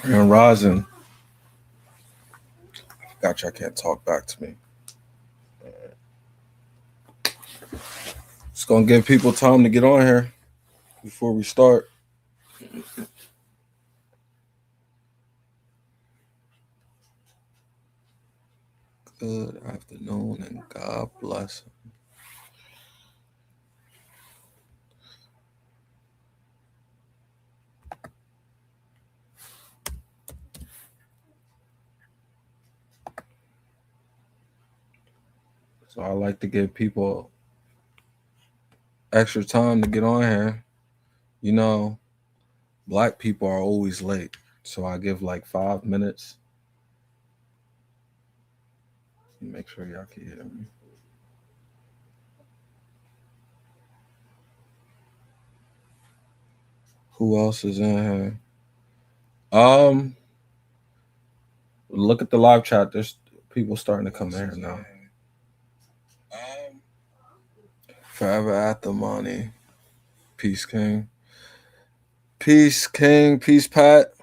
And Rosin, gotcha. I can't talk back to me. Just gonna give people time to get on here before we start. Good afternoon and God bless. So I like to give people extra time to get on here. You know, black people are always late. So I give like 5 minutes. Make sure y'all can hear me. Who else is in here? Um, Look at the live chat. There's people starting to come in here now. Forever at the money. Peace King. Peace King. Peace Pat.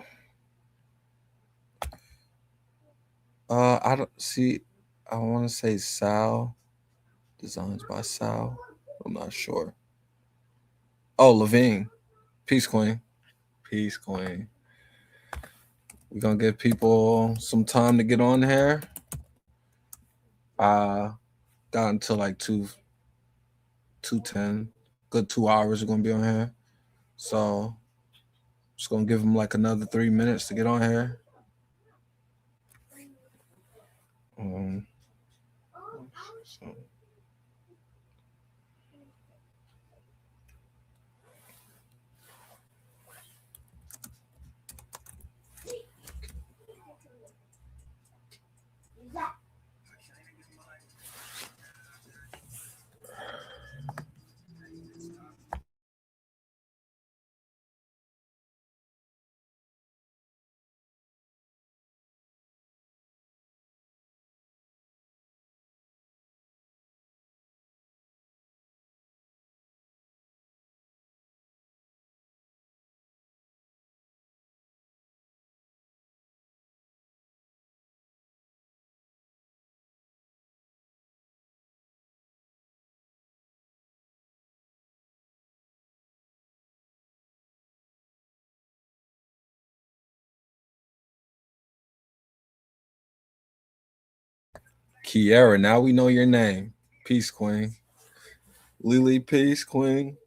I don't see. I want to say Sal. Designs by Sal. I'm not sure. Oh, Levine. Peace Queen. Peace Queen. We're gonna give people some time to get on here. Got until like 2:10. Good 2 hours are gonna be on here. So just gonna give them like another 3 minutes to get on here. Um, so Kiera, now we know your name. Peace Queen. Lily Peace Queen.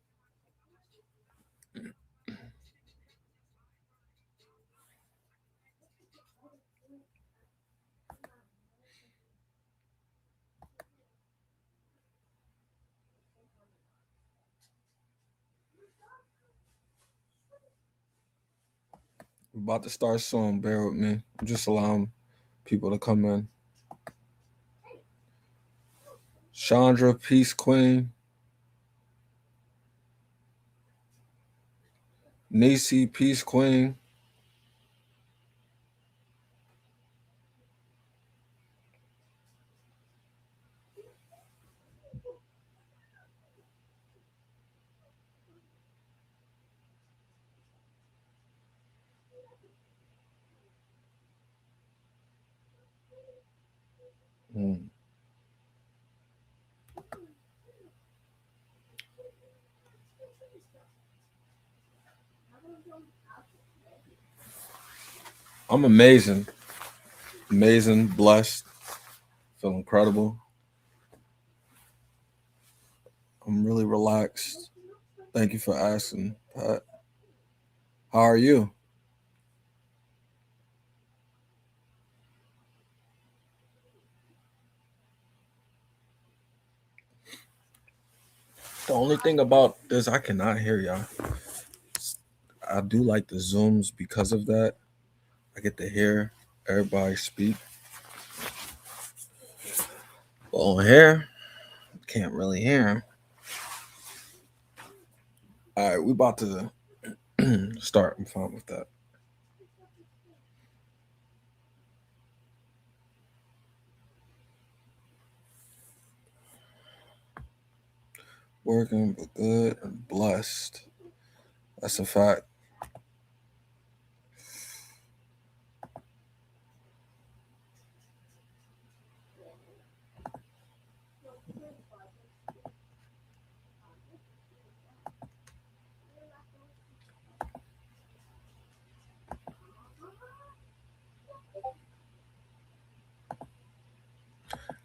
We're about to start soon. Bear with me. I'm just allowing people to come in. Chandra Peace Queen. Nisi Peace Queen. Mm. I'm amazing. Amazing, blessed, feel incredible. I'm really relaxed. Thank you for asking, Pat. How are you? The only thing about this, I cannot hear y'all. I do like the Zooms because of that. I get to hear everybody speak. But on here, can't really hear 'em. All right, we about to start. I'm fine with that. Working, but good and blessed. That's a fact.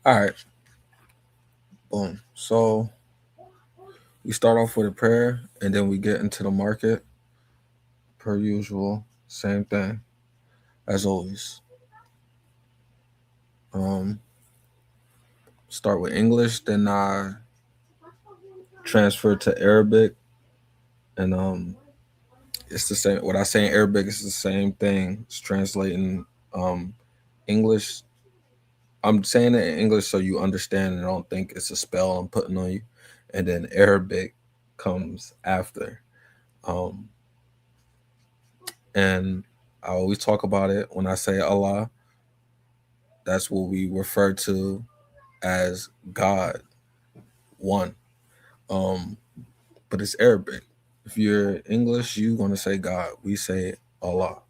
All right, boom. So we start off with a prayer, and then we get into the market per usual. Same thing as always. Um, Start with English, then I transfer to Arabic, and it's the same. What I say in Arabic is the same thing. It's translating um English. I'm saying it in English so you understand and don't think it's a spell I'm putting on you. And then Arabic comes after. Um, and I always talk about it when I say Allah. That's what we refer to as God, one. Um, but it's Arabic. If you're English, you're gonna say God. We say Allah.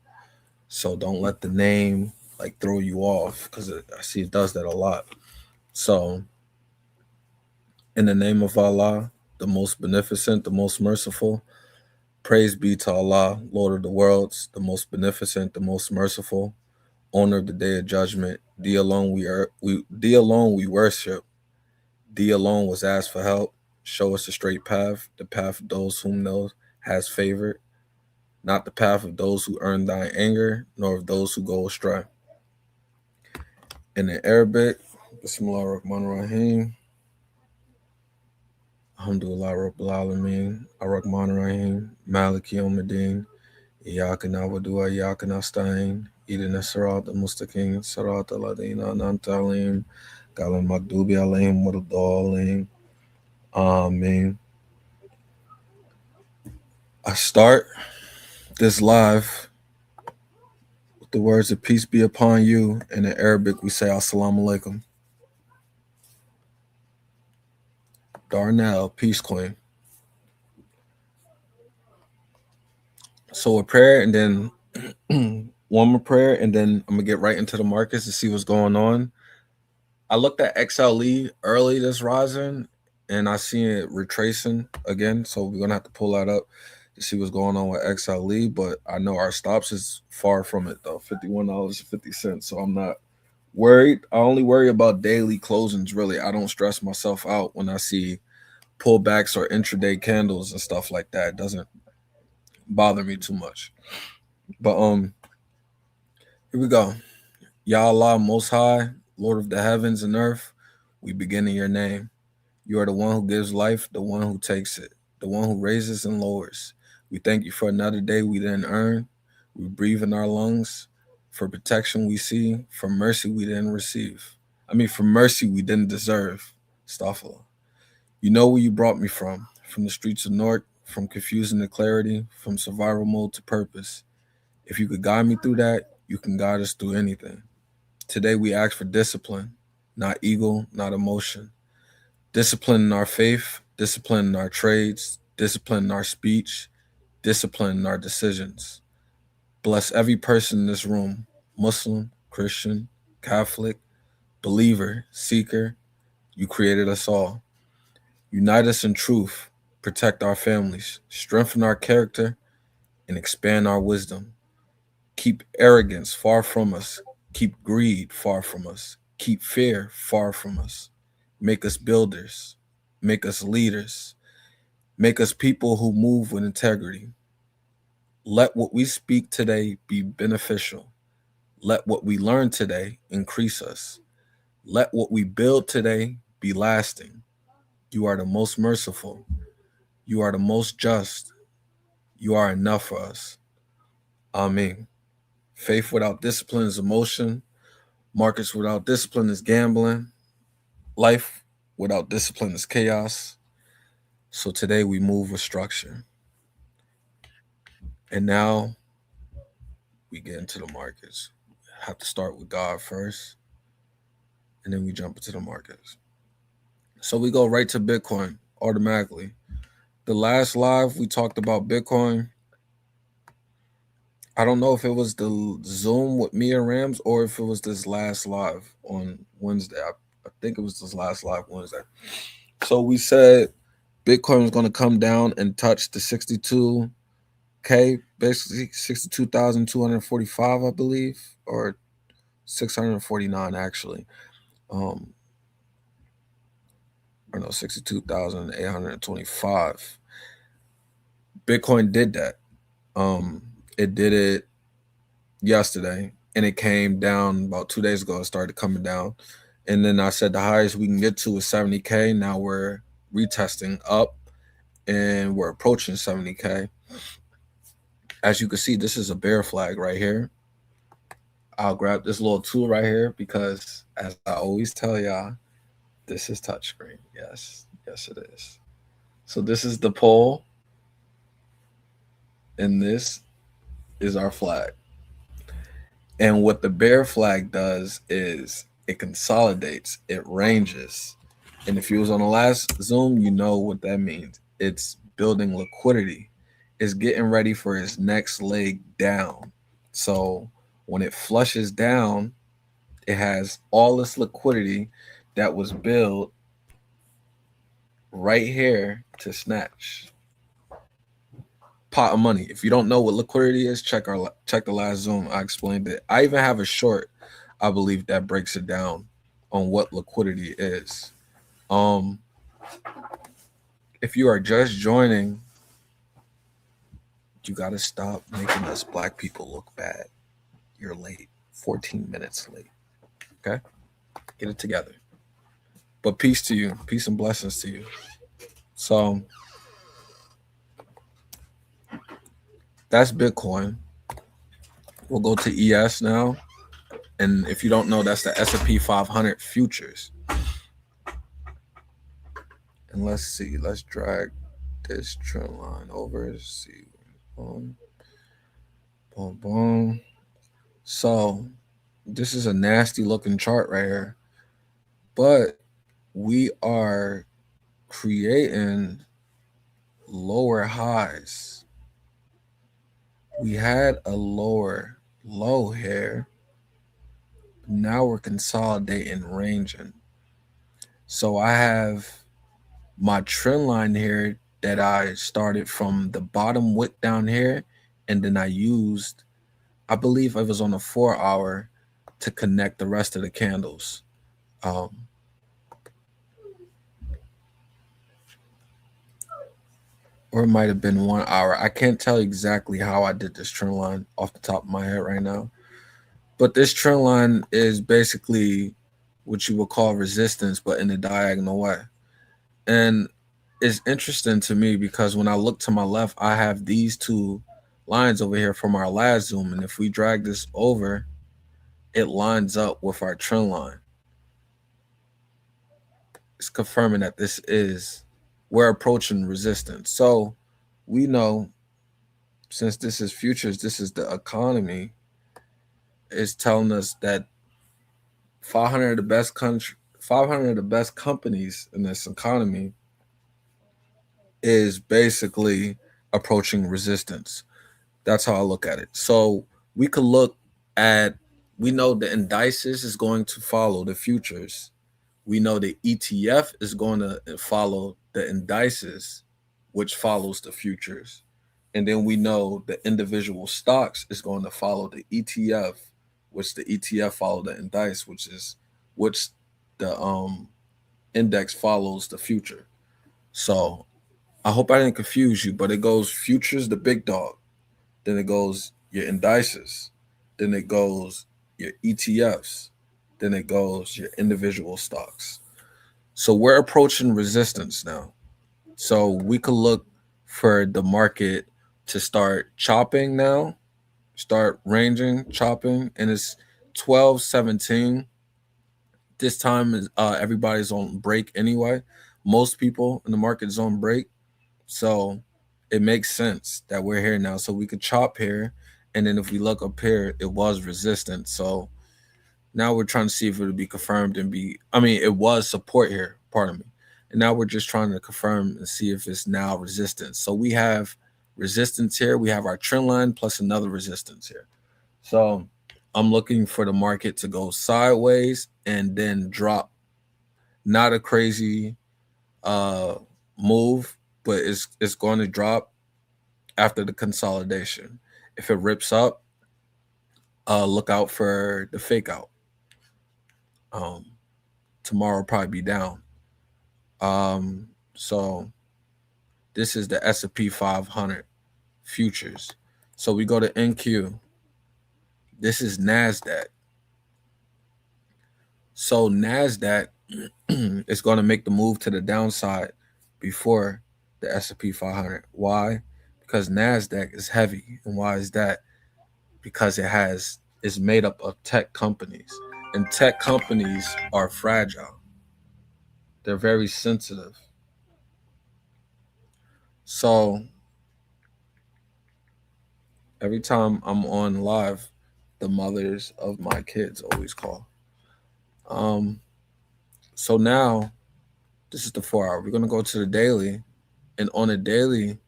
So don't let the name like throw you off because I see it does that a lot. So in the name of Allah, the most beneficent, the most merciful, praise be to Allah, Lord of the worlds, the most beneficent, the most merciful, owner of the day of judgment. Thee alone we worship. Thee alone was asked for help. Show us the straight path, the path of those whom those has favored, not the path of those who earn thine anger, nor of those who go astray. And in Arabic, Bismillah ar-Rahman ar-Rahim. Alhamdulillah Rabbil Alameen. Ar-Rahman ar-Rahim. Maliki Yawmiddin. Iyyaka na'budu wa iyyaka nasta'in. Ihdina as-sirata al-mustaqim. Sirata alladhina an'amta 'alaihim. Ghayril maghdubi 'alaihim waladdallin. Amen. I start this live with the words of peace be upon you. And in Arabic, we say Assalamu alaikum. Darnell, peace queen. So a prayer and then one more prayer, and then I'm gonna get right into the markets to see what's going on. I looked at XLE early this rising, and I seen it retracing again. So we're gonna have to pull that up to see what's going on with XLE. But I know our stops is far from it though, $51.50. So I'm not worried. I only worry about daily closings. Really, I don't stress myself out when I see pullbacks or intraday candles and stuff like that. It doesn't bother me too much. But here we go. Ya Allah, Most High, Lord of the heavens and earth, we begin in your name. You are the one who gives life, the one who takes it, the one who raises and lowers. We thank you for another day we didn't earn. We breathe in our lungs. For protection we see, for mercy we didn't receive. For mercy we didn't deserve. Astaghfirullah. You know where you brought me from the streets of Newark, from confusion to clarity, from survival mode to purpose. If you could guide me through that, you can guide us through anything. Today we ask for discipline, not ego, not emotion. Discipline in our faith, discipline in our trades, discipline in our speech, discipline in our decisions. Bless every person in this room, Muslim, Christian, Catholic, believer, seeker. You created us all. Unite us in truth, protect our families, strengthen our character, and expand our wisdom. Keep arrogance far from us. Keep greed far from us. Keep fear far from us. Make us builders. Make us leaders. Make us people who move with integrity. Let what we speak today be beneficial. Let what we learn today increase us. Let what we build today be lasting. You are the most merciful. You are the most just. You are enough for us. Amen. Faith without discipline is emotion. Markets without discipline is gambling. Life without discipline is chaos. So today we move with structure. And now we get into the markets. Have to start with God first, and then we jump into the markets. So we go right to Bitcoin automatically. The last live we talked about Bitcoin. I don't know if it was the Zoom with me and Rams or if it was this last live on Wednesday. I think it was this last live Wednesday. So we said Bitcoin was going to come down and touch the 62K, basically 62,245, I believe, or 649 actually. or no, 62,825. Bitcoin did that. It did it yesterday, and it came down about 2 days ago. It started coming down, and then I said the highest we can get to is 70K. Now we're retesting up, and we're approaching 70K. As you can see, this is a bear flag right here. I'll grab this little tool right here because, as I always tell y'all, this is touchscreen. Yes, yes, it is. So this is the pole, and this is our flag. And what the bear flag does is it consolidates, it ranges. And if you was on the last Zoom, you know what that means. It's building liquidity. It's getting ready for its next leg down. So when it flushes down, it has all this liquidity that was built right here to snatch. Pot of money. If you don't know what liquidity is, check the last Zoom. I explained it. I even have a short, I believe, that breaks it down on what liquidity is. If you are just joining, you got to stop making us black people look bad. You're late. 14 minutes late. Okay? Get it together. But peace to you. Peace and blessings to you. So that's Bitcoin. We'll go to ES now. And if you don't know, that's the S&P 500 futures. And let's see. Let's drag this trend line over. Let's see. Boom. Boom, boom. So this is a nasty looking chart right here. But we are creating lower highs. We had a lower low here. Now we're consolidating, ranging. So I have my trend line here that I started from the bottom wick down here, and then I used, I believe it was on a 4-hour to connect the rest of the candles. Or it might have been 1 hour. I can't tell exactly how I did this trend line off the top of my head right now. But this trend line is basically what you would call resistance, but in a diagonal way. And it's interesting to me because when I look to my left, I have these two lines over here from our last Zoom. And if we drag this over, it lines up with our trend line. It's confirming that we're approaching resistance. So we know, since this is futures, this is the economy, it's telling us that 500 of the best companies in this economy is basically approaching resistance. That's how I look at it. So we could look at, we know the indices is going to follow the futures. We know the ETF is going to follow the indices, which follows the futures. And then we know the individual stocks is going to follow the ETF, which the ETF follow the indice, which the index follows the future. So I hope I didn't confuse you, but it goes futures, the big dog. Then it goes your indices. Then it goes your ETFs. Then it goes your individual stocks. So we're approaching resistance now. So we could look for the market to start chopping now, start ranging, chopping, and it's 12:17. This time is everybody's on break anyway. Most people in the market is on break. So it makes sense that we're here now. So we could chop here. And then if we look up here, it was resistance. So now we're trying to see if it would be confirmed it was support here, pardon me. And now we're just trying to confirm and see if it's now resistance. So we have resistance here. We have our trend line plus another resistance here. So I'm looking for the market to go sideways and then drop. Not a crazy move, but it's going to drop after the consolidation. If it rips up, look out for the fake out. Tomorrow will probably be down. So this is the S&P 500 futures. So we go to NQ. This is Nasdaq. So Nasdaq is going to make the move to the downside before the S&P 500. Why? Because Nasdaq is heavy, and why is that? Because is made up of tech companies, and tech companies are fragile. They're very sensitive. So every time I'm on live, the mothers of my kids always call. Um, so now this is the 4 hour. We're gonna go to the daily, and on a daily,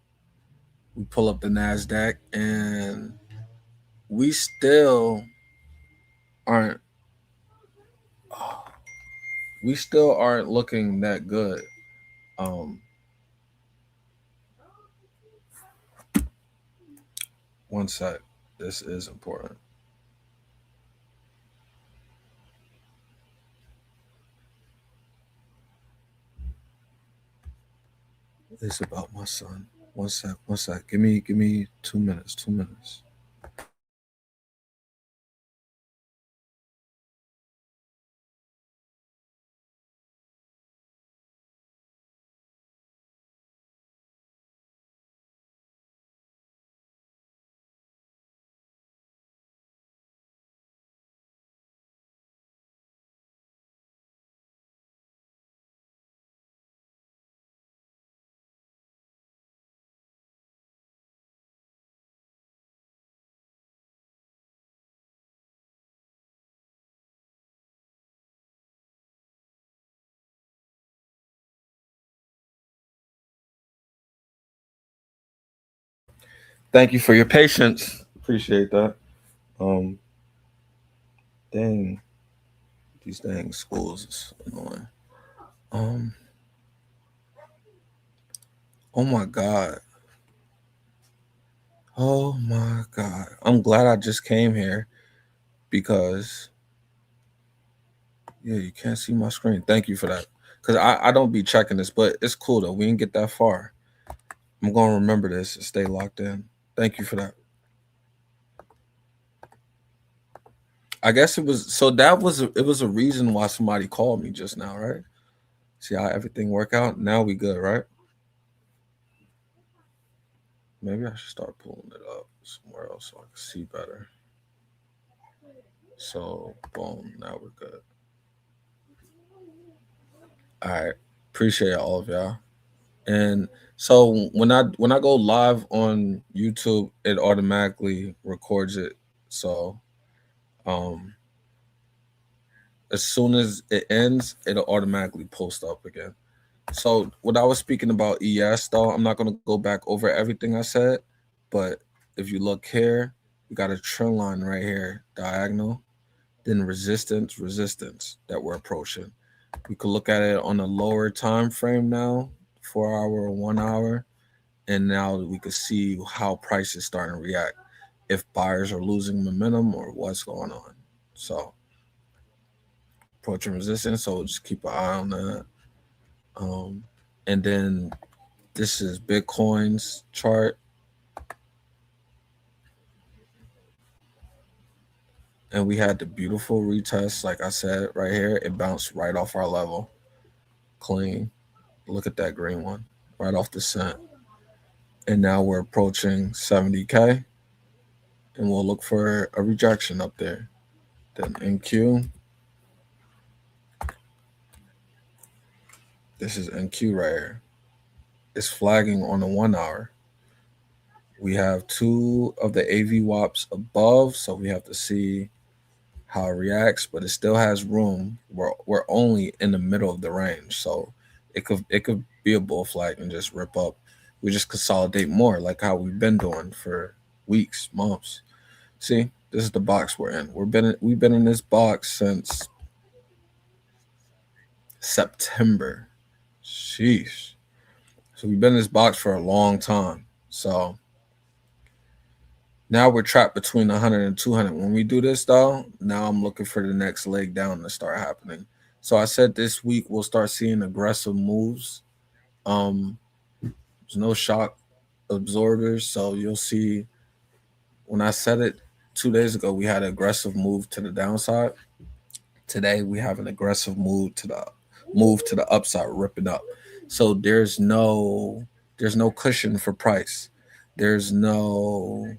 we pull up the Nasdaq, and we still aren't. We still aren't looking that good. Um, One sec. This is important. It's about my son. One sec. One sec. Give me 2 minutes. 2 minutes. Thank you for your patience. Appreciate that. Um, Dang, these dang schools is annoying. Um, oh my god. Oh my god. I'm glad I just came here because yeah, you can't see my screen. Thank you for that. Cause I don't be checking this, but it's cool though. We didn't get that far. I'm gonna remember this and stay locked in. Thank you for that. I guess it was so it was a reason why somebody called me just now, right? See how everything work out? Now we good, right? Maybe I should start pulling it up somewhere else so I can see better. So boom, now we're good. All right. Appreciate all of y'all. And so when I go live on YouTube, it automatically records it. So um as soon as it ends, it'll automatically post up again. So what I was speaking about ES though, I'm not gonna go back over everything I said, but if you look here, we got a trend line right here, diagonal, then resistance that we're approaching. We could look at it on a lower time frame now, 4 hour, 1 hour, and now we could see how price is starting to react, if buyers are losing momentum or what's going on. So approaching resistance, so just keep an eye on that. Um, and then this is Bitcoin's chart, and we had the beautiful retest, like I said, right here. It bounced right off our level, clean. Look at that green one, right off the cent. And now we're approaching 70K, and we'll look for a rejection up there. Then NQ, this is NQ right here. It's flagging on the 1 hour. We have two of the AV WAPs above, so we have to see how it reacts, but it still has room. We're only in the middle of the range, so it could be a bull flag and just rip up. We just consolidate more, like how we've been doing for weeks, months. See, this is the box we're in. We've been in this box since September. Sheesh. So we've been in this box for a long time. So now we're trapped between 100 and 200. When we do this, though, now I'm looking for the next leg down to start happening. So I said this week we'll start seeing aggressive moves. Um, there's no shock absorbers, so you'll see. When I said it 2 days ago, we had an aggressive move to the downside. Today we have an aggressive move to the upside, ripping up. So there's no cushion for price. There's no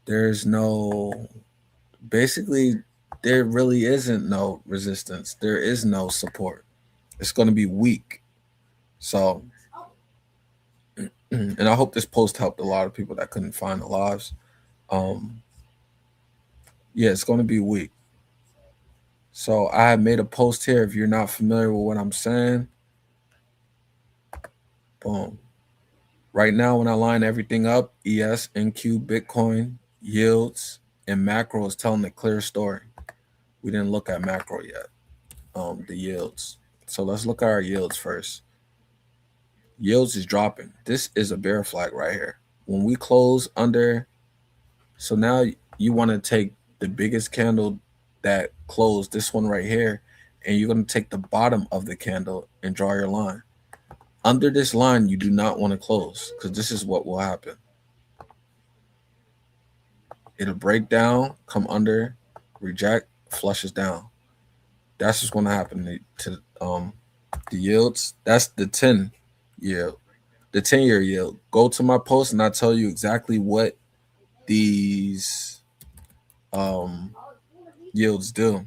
there's no basically there really isn't no resistance. There is no support. It's going to be weak. So and I hope this post helped a lot of people that couldn't find the lives. Um, yeah, it's going to be weak. So I have made a post here. If you're not familiar with what I'm saying, boom. Right now, when I line everything up, ES, NQ, Bitcoin, yields, and macro is telling a clear story. We didn't look at macro yet. The yields. So let's look at our yields first. Yields is dropping. This is a bear flag right here. When we close under, so now you want to take the biggest candle that closed, this one right here, and you're going to take the bottom of the candle and draw your line. Under this line, you do not want to close because this is what will happen. It'll break down, come under, reject, flushes down. That's what's going to happen to the yields. That's the 10 yield, the 10-year yield. Go to my post and I tell you exactly what these yields do.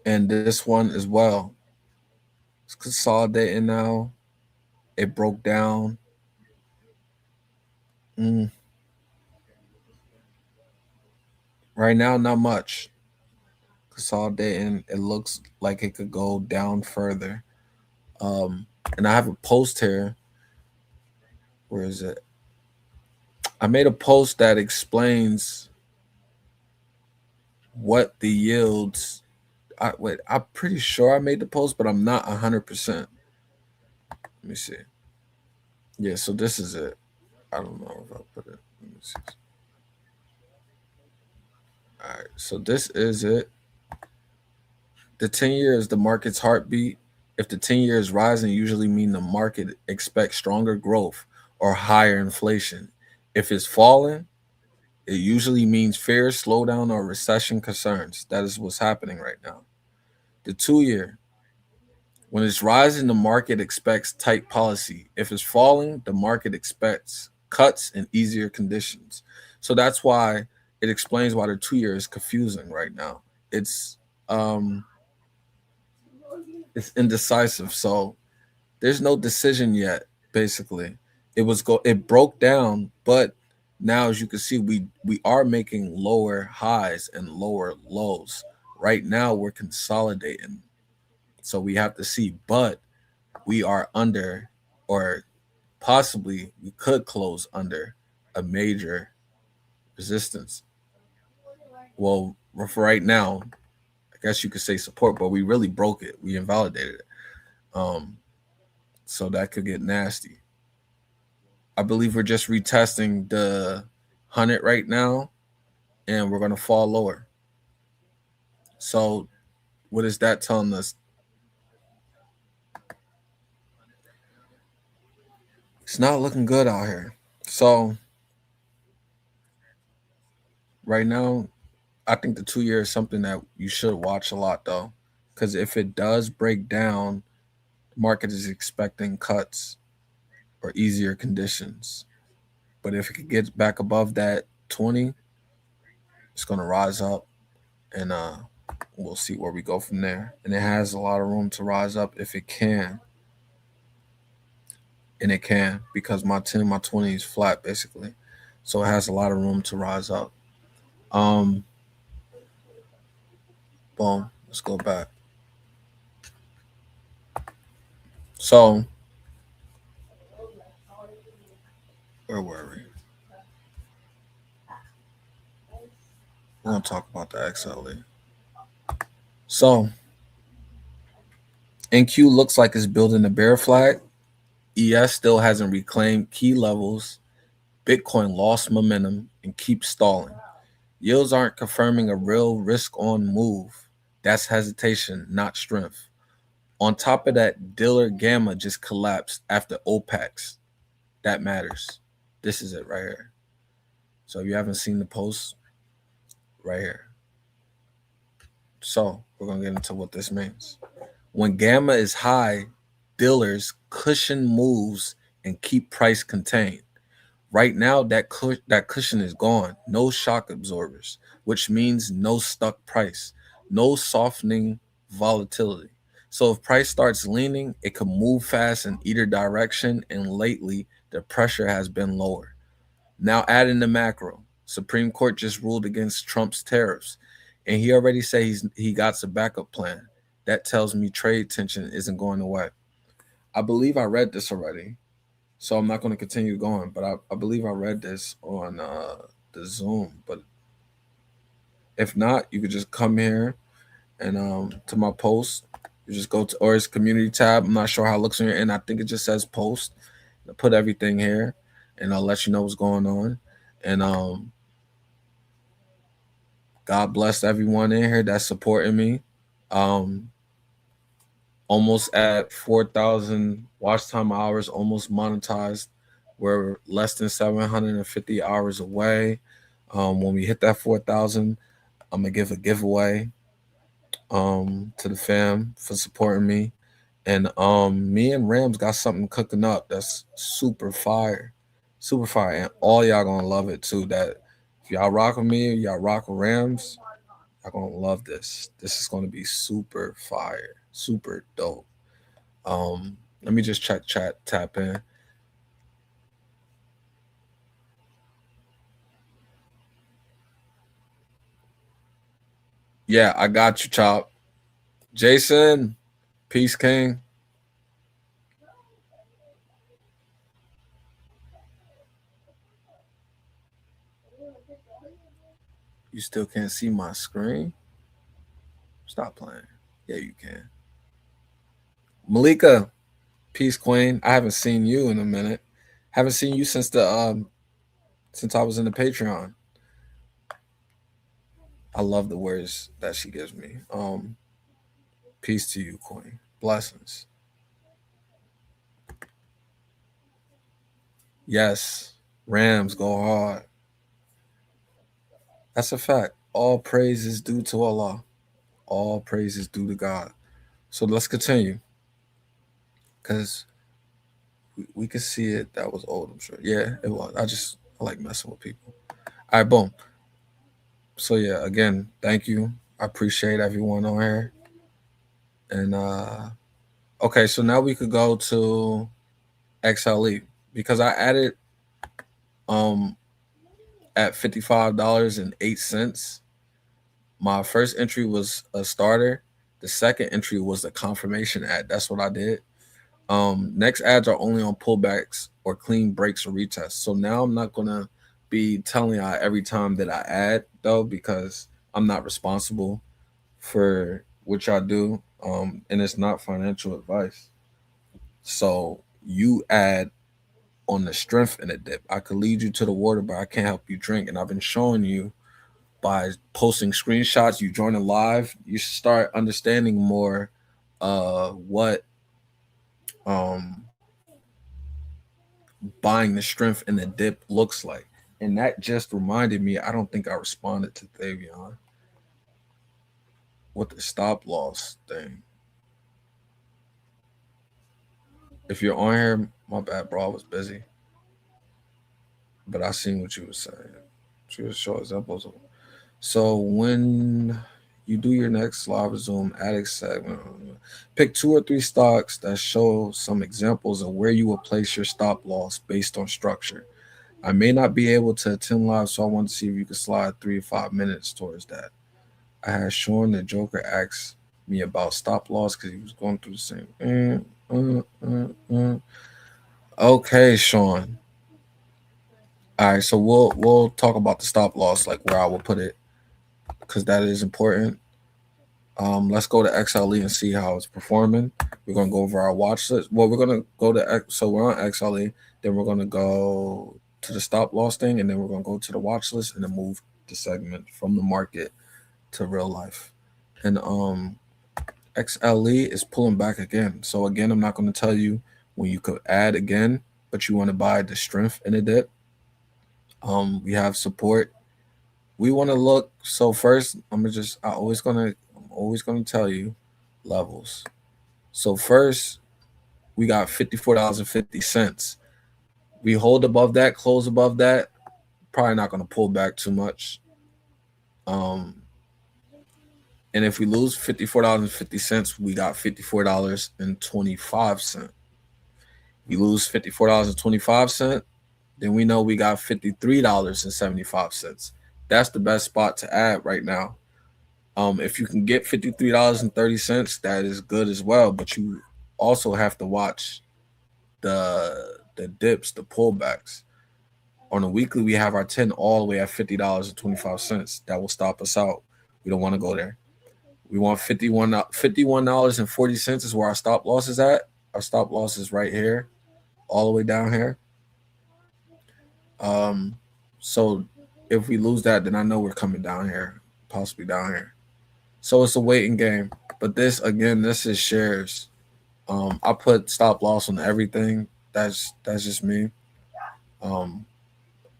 And this one as well. It's consolidating now. It broke down. Mm. Right now, not much. Consolidating. It looks like it could go down further. Um, and I have a post here. Where is it? I made a post that explains what the yields. I'm pretty sure I made the post, but I'm not 100%. Let me see. Yeah, so this is it. I don't know if I put it. Let me see. All right, so this is it. The 10-year is the market's heartbeat. If the 10-year is rising, usually mean the market expects stronger growth or higher inflation. If it's falling, it usually means fear, slowdown, or recession concerns. That is what's happening right now. The 2-year, when it's rising, the market expects tight policy. If it's falling, the market expects cuts and easier conditions. So that's why it explains why the 2-year is confusing right now. Um it's indecisive. So there's no decision yet, basically. It broke down, but now as you can see, we are making lower highs and lower lows. Right now we're consolidating. So we have to see, but we are under, or possibly we could close under a major resistance. Well, for right now, I guess you could say support, but we really broke it. We invalidated it. Um, so that could get nasty. I believe we're just retesting the 100 right now, and we're going to fall lower. So, what is that telling us? It's not looking good out here. So, right now, I think the 2-year is something that you should watch a lot, though, because if it does break down, the market is expecting cuts or easier conditions. But if it gets back above that 20, it's going to rise up, and we'll see where we go from there. And it has a lot of room to rise up if it can. And it can, because my 10, my 20 is flat basically. So it has a lot of room to rise up. Um, Boom. Let's go back. So where were we? We're gonna talk about the XLE. So NQ looks like it's building a bear flag. ES still hasn't reclaimed key levels. Bitcoin lost momentum and keeps stalling. Yields aren't confirming a real risk on move. That's hesitation, not strength. On top of that, Diller Gamma just collapsed after OPEX. That matters. This is it right here. So if you haven't seen the post, right here. So we're gonna get into what this means. When gamma is high, dealers cushion moves and keep price contained. Right now, that cushion is gone. No shock absorbers, which means no stuck price, no softening volatility. So if price starts leaning, it can move fast in either direction. And lately, the pressure has been lower. Now add in the macro. Supreme Court just ruled against Trump's tariffs, and he already said he got a backup plan. That tells me trade tension isn't going away. I believe I read this already, so I'm not going to continue going. But I believe I read this on the Zoom. But if not, you could just come here and to my post. You just go to or his community tab. I'm not sure how it looks on your end. I think it just says post. I put everything here, and I'll let you know what's going on. And God bless everyone in here that's supporting me. Um, Almost at 4,000 watch time hours, almost monetized. We're less than 750 hours away. When we hit that 4,000, I'm gonna give a giveaway to the fam for supporting me. And me and Rams got something cooking up that's super fire. Super fire. And all y'all gonna love it too. That if y'all rock with me, y'all rock with Rams, y'all gonna love this. This is gonna be super fire, super dope. Let me just check chat, tap in. Yeah, I got you, Chop. Jason, Peace King. You still can't see my screen? Stop playing. Yeah, you can. Malika, Peace Queen. I haven't seen you in a minute. Haven't seen you since I was in the Patreon. I love the words that she gives me. Peace to you, Queen. Blessings. Yes, Rams go hard. That's a fact. All praise is due to Allah. All praise is due to God. So let's continue. Because we could see it. That was old, I'm sure. Yeah, it was. I like messing with people. All right, boom. So yeah, again, thank you. I appreciate everyone on here. And okay, so now we could go to XLE because I added um at $55.08. My first entry was a starter. The second entry was a confirmation ad. That's what I did. Next ads are only on pullbacks or clean breaks or retests. So now I'm not gonna be telling y'all every time that I add though, because I'm not responsible for what y'all do. And it's not financial advice. So you add on the strength in the dip. I could lead you to the water, but I can't help you drink. And I've been showing you by posting screenshots, you join a live, you start understanding more what um buying the strength in the dip looks like. And that just reminded me, I don't think I responded to Thavion with the stop loss thing. If you're on here, my bad, bro. I was busy. But I seen what you were saying. She was showing examples of. So when you do your next live Zoom addict segment, pick 2 or 3 stocks that show some examples of where you will place your stop loss based on structure. I may not be able to attend live, so I want to see if you can slide 3 to 5 minutes towards that. I had Sean the Joker asked me about stop loss because he was going through the same. Okay, Sean. All right, so we'll talk about the stop loss, like where I will put it, because that is important. Let's go to XLE and see how it's performing. We're gonna go over our watch list. Well, we're gonna go to so we're on XLE, then we're gonna go to the stop loss thing, and then we're gonna go to the watch list and then move the segment from the market to real life. And XLE is pulling back again. So again, I'm not going to tell you when you could add again, but you want to buy the strength in a dip. We have support. We want to look. So first, I'm always gonna tell you levels. So first, we got $54.50. We hold above that, close above that. Probably not gonna pull back too much. Um, and if we lose $54.50, we got $54.25. We lose $54.25, then we know we got $53.75. That's the best spot to add right now. If you can get $53.30, that is good as well. But you also have to watch the the dips, the pullbacks. On a weekly, we have our 10 all the way at $50.25. That will stop us out. We don't want to go there. We want $51.40 is where our stop loss is at. Our stop loss is right here, all the way down here. Um, so if we lose that, then I know we're coming down here, possibly down here. So it's a waiting game. But this again, this is shares. I put stop loss on everything. That's just me. Um,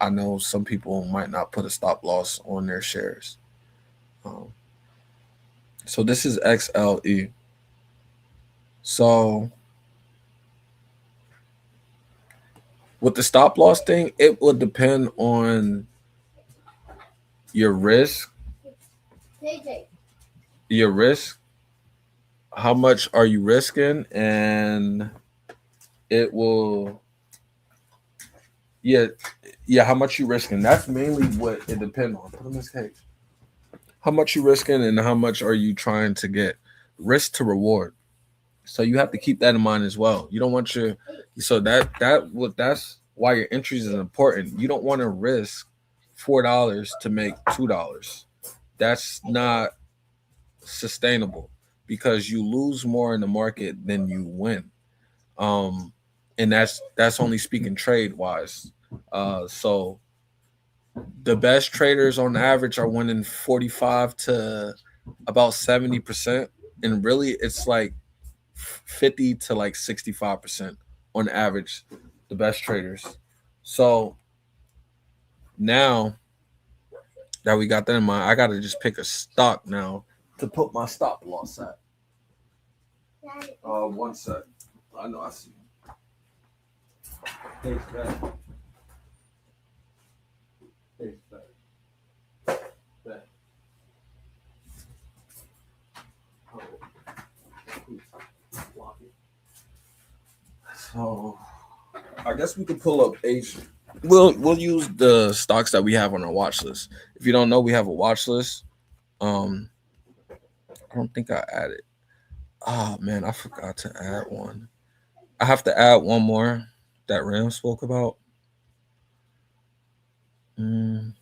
I know some people might not put a stop loss on their shares. Um, so this is XLE. So with the stop loss thing, it would depend on your risk. Your risk. How much are you risking? And it will, yeah, yeah, how much you risking. That's mainly what it depends on. Put in this case. How much you risking and how much are you trying to get? Risk to reward. So you have to keep that in mind as well. You don't want your so that's why your entries is important. You don't want to risk $4 to make $2. That's not sustainable because you lose more in the market than you win. Um, and that's only speaking trade wise. So the best traders on average are winning 45 to about 70%, and really it's like 50 to like 65% on average, the best traders. So now that we got that in mind, I gotta just pick a stock now to put my stop loss at. One sec. I know I see. Thanks, man. Thanks, man. So I guess we could pull up H. We'll use the stocks that we have on our watch list. If you don't know, we have a watch list. Um, I don't think I added. Oh man, I forgot to add one. I have to add one more that Ram spoke about. Mm,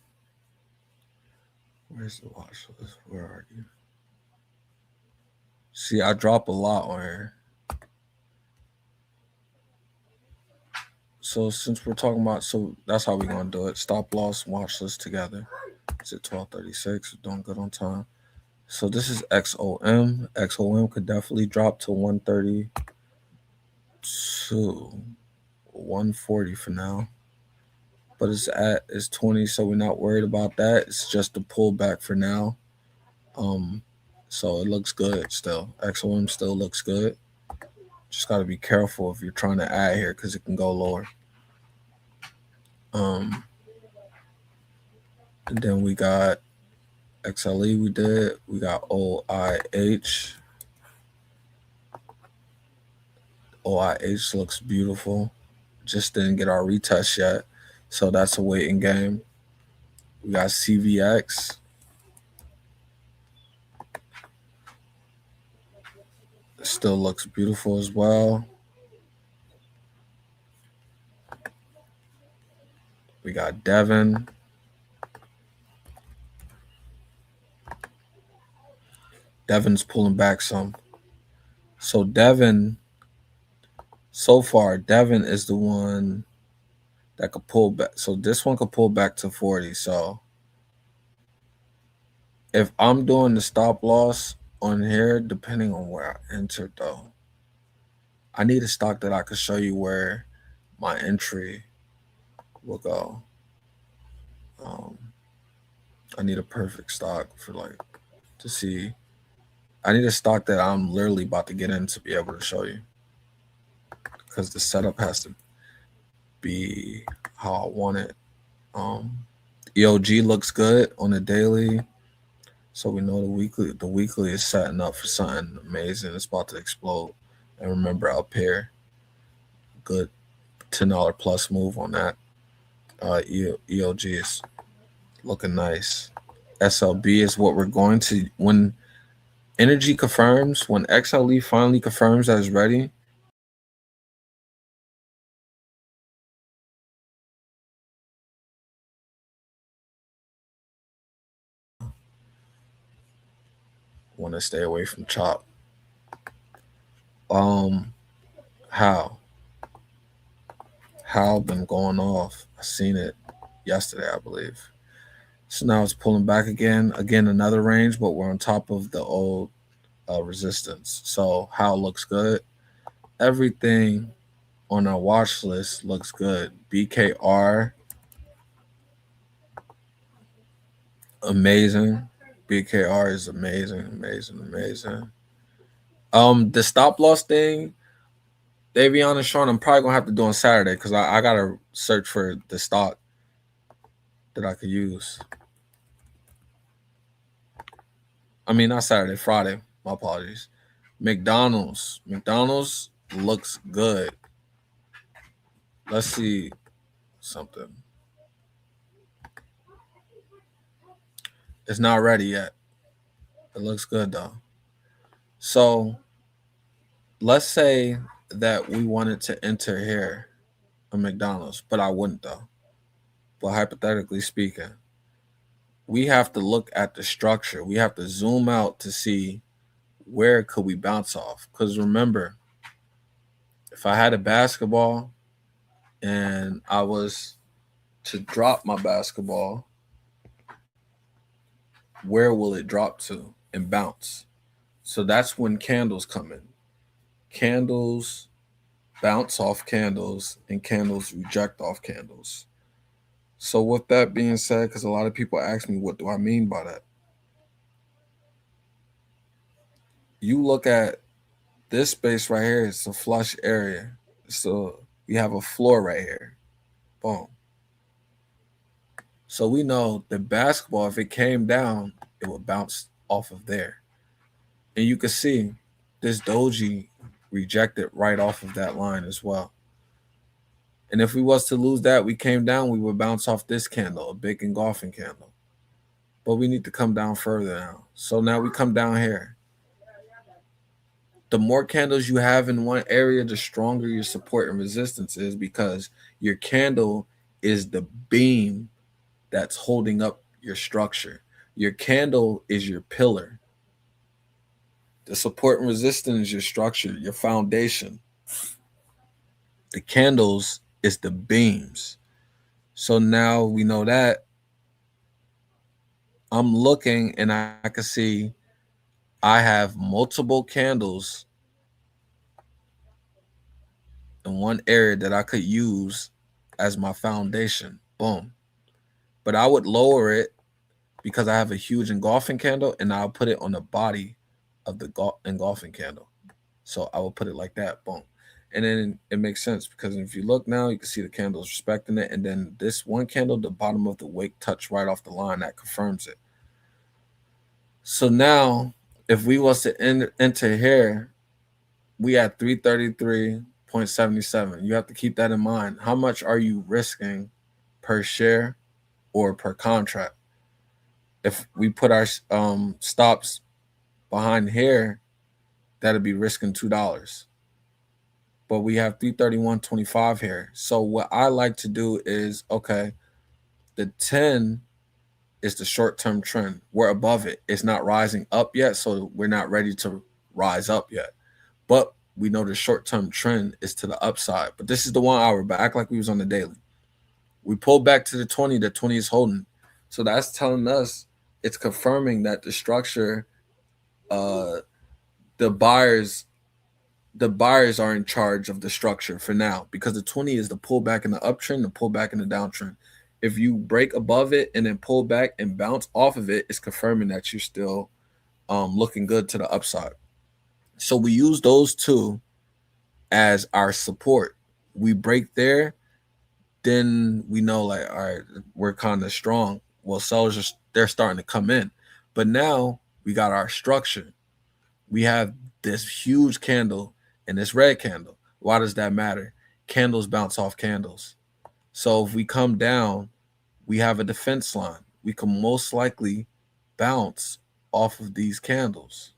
where's the watch list? Where are you? See, I drop a lot on here. So since we're talking about, so that's how we're gonna do it. Stop loss, watch list together. It's at 12:36. Doing good on time. So this is XOM. XOM could definitely drop to 132, 140 for now. But it's 20, so we're not worried about that. It's just a pullback for now. Um, so it looks good still. XOM still looks good. Just gotta be careful if you're trying to add here because it can go lower. Um, and then we got XLE. We got OIH. OIH looks beautiful. Just didn't get our retest yet, so that's a waiting game. We got CVX. Still looks beautiful as well. We got Devon. Devon's pulling back some. So Devon, so far, Devon is the one that could pull back. So this one could pull back to 40. So If I'm doing the stop loss on here, depending on where I entered though, I need a stock that I could show you where my entry will go. Um, I need a perfect stock for like to see. I need a stock that I'm literally about to get in to be able to show you because the setup has to be how I want it. Um, EOG looks good on the daily, so we know the weekly is setting up for something amazing. It's about to explode. And remember up here, good $10 plus move on that. EOG is looking nice. SLB is what we're going to when energy confirms, when XLE finally confirms that it's ready. Want to stay away from chop. Um, how? How been going off? I seen it yesterday, I believe. So now it's pulling back again. Again, another range, but we're on top of the old resistance. So how looks good. Everything on our watch list looks good. BKR, amazing. BKR is amazing, amazing, amazing. The stop loss thing, Davion and Sean, I'm probably gonna have to do on Saturday because I gotta search for the stock that I could use. I mean, not Saturday, Friday. My apologies. McDonald's. McDonald's looks good. Let's see something. It's not ready yet. It looks good though. So let's say that we wanted to enter here a McDonald's, but I wouldn't though. But hypothetically speaking, we have to look at the structure. We have to zoom out to see where could we bounce off. Because remember, if I had a basketball and I was to drop my basketball, where will it drop to and bounce? So that's when candles come in. Candles bounce off candles and candles reject off candles. So with that being said, because a lot of people ask me, what do I mean by that? You look at this space right here, it's a flush area. So we have a floor right here. Boom. So we know the basketball, if it came down, it would bounce off of there. And you can see this doji rejected right off of that line as well. And if we was to lose that, we came down, we would bounce off this candle, a big engulfing candle. But we need to come down further now. So now we come down here. The more candles you have in one area, the stronger your support and resistance is because your candle is the beam that's holding up your structure. Your candle is your pillar. The support and resistance is your structure, your foundation. The candles is the beams. So now we know that I'm looking and I can see I have multiple candles in one area that I could use as my foundation. Boom. But I would lower it because I have a huge engulfing candle and I'll put it on the body of the engulfing candle. So I will put it like that. Boom. And then it makes sense because if you look now, you can see the candles respecting it. And then this one candle, the bottom of the wick touch right off the line, that confirms it. So now, if we was to enter here, we at 333.77. You have to keep that in mind. How much are you risking per share or per contract? If we put our stops behind here, that'd be risking $2. But we have 331.25 here. So what I like to do is okay, the 10 is the short-term trend. We're above it. It's not rising up yet, so we're not ready to rise up yet. But we know the short-term trend is to the upside. But this is the 1 hour, but act like we was on the daily. We pulled back to the 20 is holding. So that's telling us it's confirming that the structure, uh, the buyers, the buyers are in charge of the structure for now, because the 20 is the pullback in the uptrend, the pullback in the downtrend. If you break above it and then pull back and bounce off of it, it's confirming that you're still looking good to the upside. So we use those two as our support. We break there, then we know like, all right, we're kind of strong. Well, sellers are, they're starting to come in, but now we got our structure. We have this huge candle and this red candle. Why does that matter? Candles bounce off candles. So if we come down, we have a defense line. We can most likely bounce off of these candles.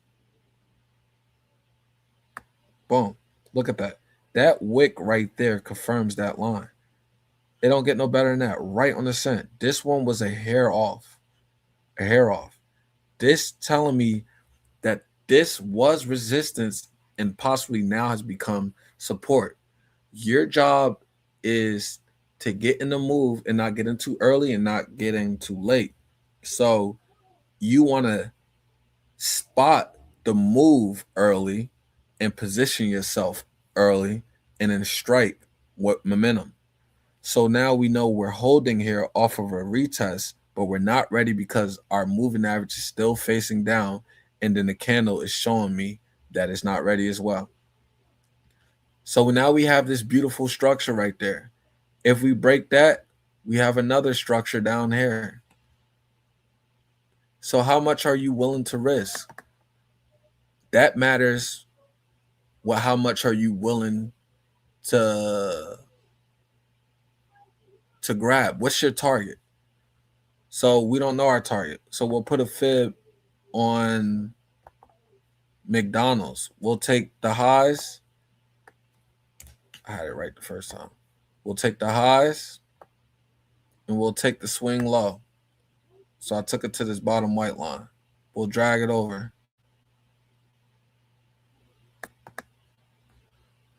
Boom. Look at that. That wick right there confirms that line. It don't get no better than that. Right on the cent. This one was a hair off. A hair off. This telling me that this was resistance and possibly now has become support. Your job is to get in the move and not get in too early and not get in too late. So you want to spot the move early and position yourself early and then strike what momentum. So now we know we're holding here off of a retest, but we're not ready because our moving average is still facing down. And then the candle is showing me that it's not ready as well. So now we have this beautiful structure right there. If we break that, we have another structure down here. So how much are you willing to risk? That matters. How much are you willing to grab? What's your target? So we don't know our target. So we'll put a fib on McDonald's. We'll take the highs. I had it right the first time. We'll take the highs and we'll take the swing low. So I took it to this bottom white line. We'll drag it over.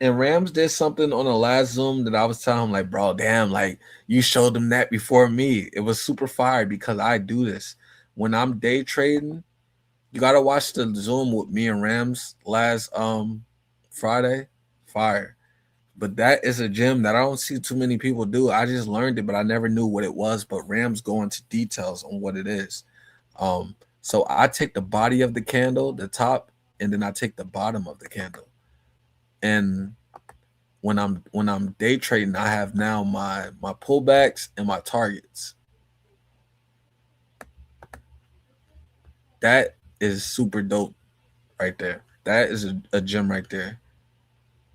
And Rams did something on the last Zoom that I was telling him, like, bro, damn, like, you showed them that before me. It was super fire because I do this. When I'm day trading, you got to watch the Zoom with me and Rams last Friday. Fire. But that is a gem that I don't see too many people do. I just learned it, but I never knew what it was. But Rams go into details on what it is. So I take the body of the candle, the top, and then I take the bottom of the candle. And when I'm day trading, I have now my pullbacks and my targets. That is super dope right there. That is a gem right there.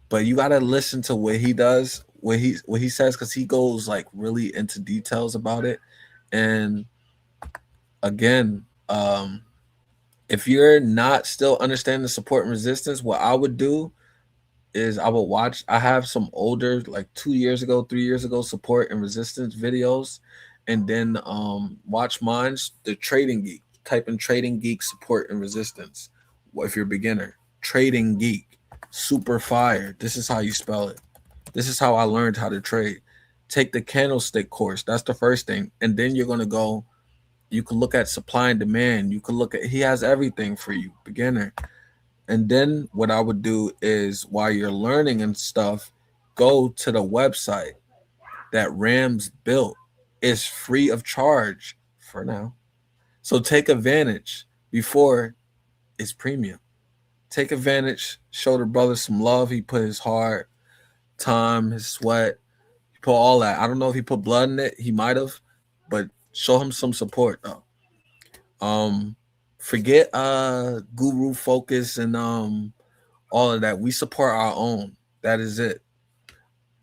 But you gotta listen to what he does, what he says, because he goes like really into details about it. And again, if you're not still understanding the support and resistance, what I would do is I would watch. I have some older, like 2 years ago, 3 years ago, support and resistance videos, and then watch mine's the Trading Geek. Type in Trading Geek support and resistance. If you're a beginner, Trading Geek, super fire. This is how you spell it. This is how I learned how to trade. Take the candlestick course. That's the first thing, and then you're gonna go. You can look at supply and demand. You can look at. He has everything for you, beginner. And then what I would do is while you're learning and stuff, go to the website that Rams built. It's free of charge for now. So take advantage before it's premium. Take advantage, show the brother some love. He put his heart, time, his sweat, he put all that. I don't know if he put blood in it. He might have, but show him some support though. Forget Guru Focus and all of that. We support our own. That is it.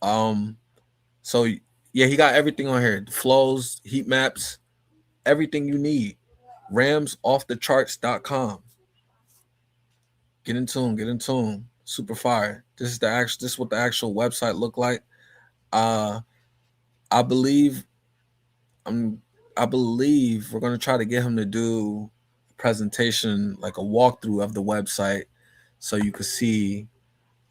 So yeah, he got everything on here. Flows, heat maps, everything you need. RamsOffTheCharts.com. Get in tune, get in tune. Super fire. This is what the actual website look like. I believe I believe we're gonna try to get him to do a presentation, like a walkthrough of the website, so you can see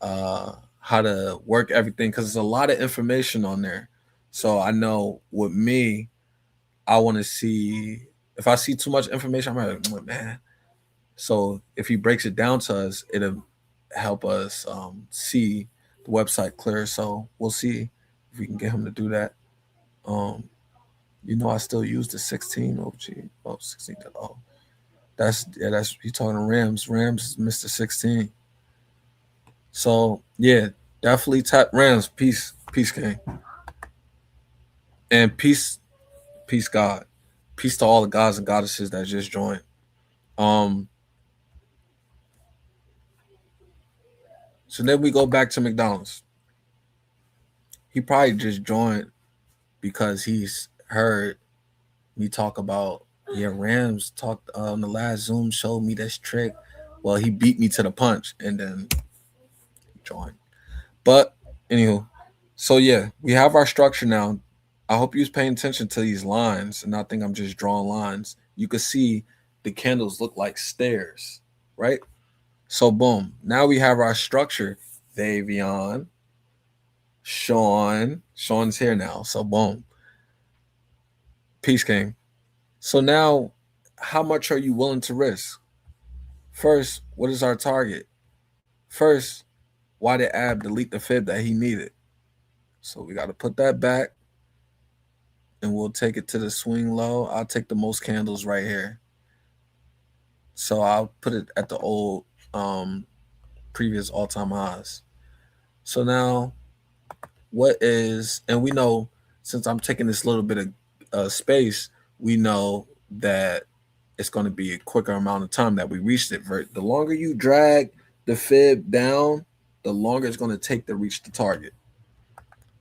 how to work everything, because there's a lot of information on there. So I know with me, I want to see If I see too much information, I'm like, man. So if he breaks it down to us, it'll help us see the website clear. So we'll see if we can get him to do that. Um, I still use the 16 OG. Oh, 16. Oh, that's you talking to Rams. Rams is Mr. 16. So yeah, definitely tap Rams. Peace, peace, King, and peace, God, peace to all the gods and goddesses that just joined. Um, so then we go back to McDonald's. He probably just joined because he's heard me talk about, yeah, Rams talked on the last Zoom, showed me this trick. Well, he beat me to the punch and then he joined. But anywho, so yeah, we have our structure now. I hope you was paying attention to these lines and not think I'm just drawing lines. You can see the candles look like stairs, right? So boom, now we have our structure. Davion, Sean's here now. So boom, peace, King. So now, how much are you willing to risk? First, what is our target? First, why did Ab delete the fib that he needed? So we got to put that back and we'll take it to the swing low. I'll take the most candles right here. So I'll put it at the old previous all-time highs. So now what is, and we know since I'm taking this little bit of space, we know that it's going to be a quicker amount of time that we reached it. The longer you drag the fib down, the longer it's going to take to reach the target.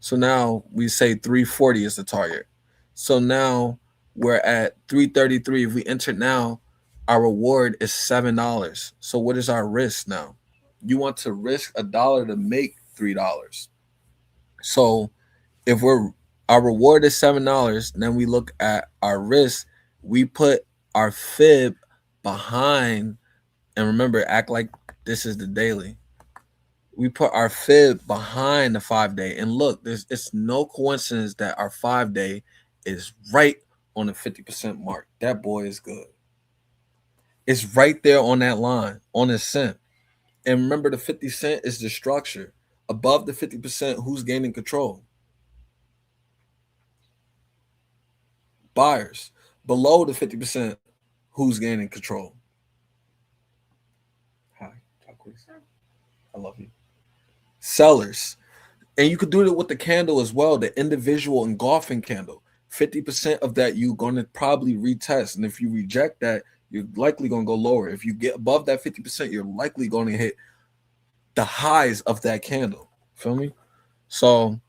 So now we say 340 is the target. So now we're at 333. If we enter now, our reward is $7. So what is our risk now? You want to risk $1 to make $3. So if our reward is $7, then we look at our risk. We put our fib behind, and remember, act like this is the daily. We put our fib behind the 5-day, and look, it's no coincidence that our 5-day is right on the 50% mark. That boy is good. It's right there on that line, on the cent. And remember, the 50 cent is the structure. Above the 50%, who's gaining control? Buyers. Below the 50%, who's gaining control? Hi, I love you. Sellers. And you could do it with the candle as well, the individual engulfing candle. 50% of that you're going to probably retest. And if you reject that, you're likely going to go lower. If you get above that 50%, you're likely going to hit the highs of that candle. Feel me? So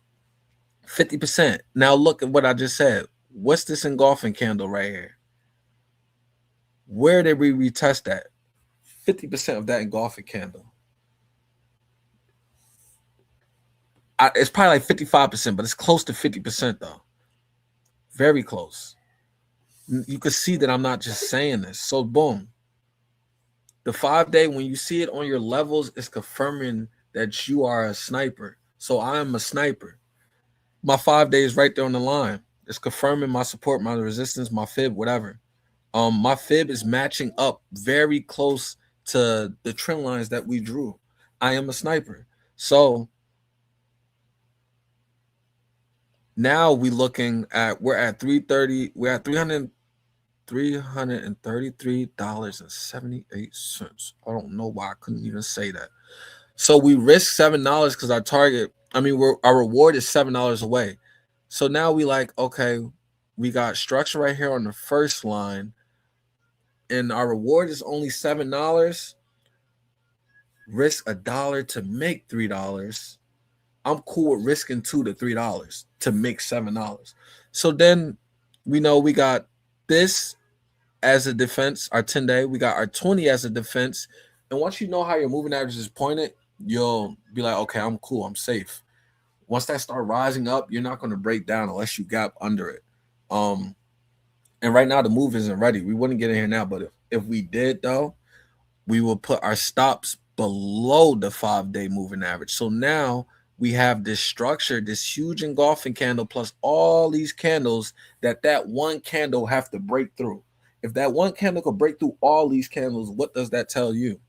50%. Now look at what I just said. What's this engulfing candle right here? Where did we retest that? 50% of that engulfing candle. It's probably like 55%, but it's close to 50% though. Very close. You can see that I'm not just saying this. So boom. The 5-day, when you see it on your levels, it's confirming that you are a sniper. So I am a sniper. My 5-day is right there on the line. It's confirming my support, my resistance, my fib, whatever. My fib is matching up very close to the trend lines that we drew. I am a sniper. So now we're at 330, we're at $333.78. I don't know why I couldn't even say that. So we risk $7 because our reward is $7 away. So now we like, okay, we got structure right here on the first line, and our reward is only $7. Risk $1 to make $3. I'm cool with risking $2 to $3 to make $7. So then we know we got this as a defense, our 10-day. We got our 20 as a defense. And once you know how your moving average is pointed, you'll be like, okay, I'm cool, I'm safe. Once that start rising up, you're not going to break down unless you gap under it. And right now the move isn't ready. We wouldn't get in here now, but if we did though, we will put our stops below the 5-day moving average. So now we have this structure, this huge engulfing candle plus all these candles that one candle have to break through. If that one candle could break through all these candles, what does that tell you?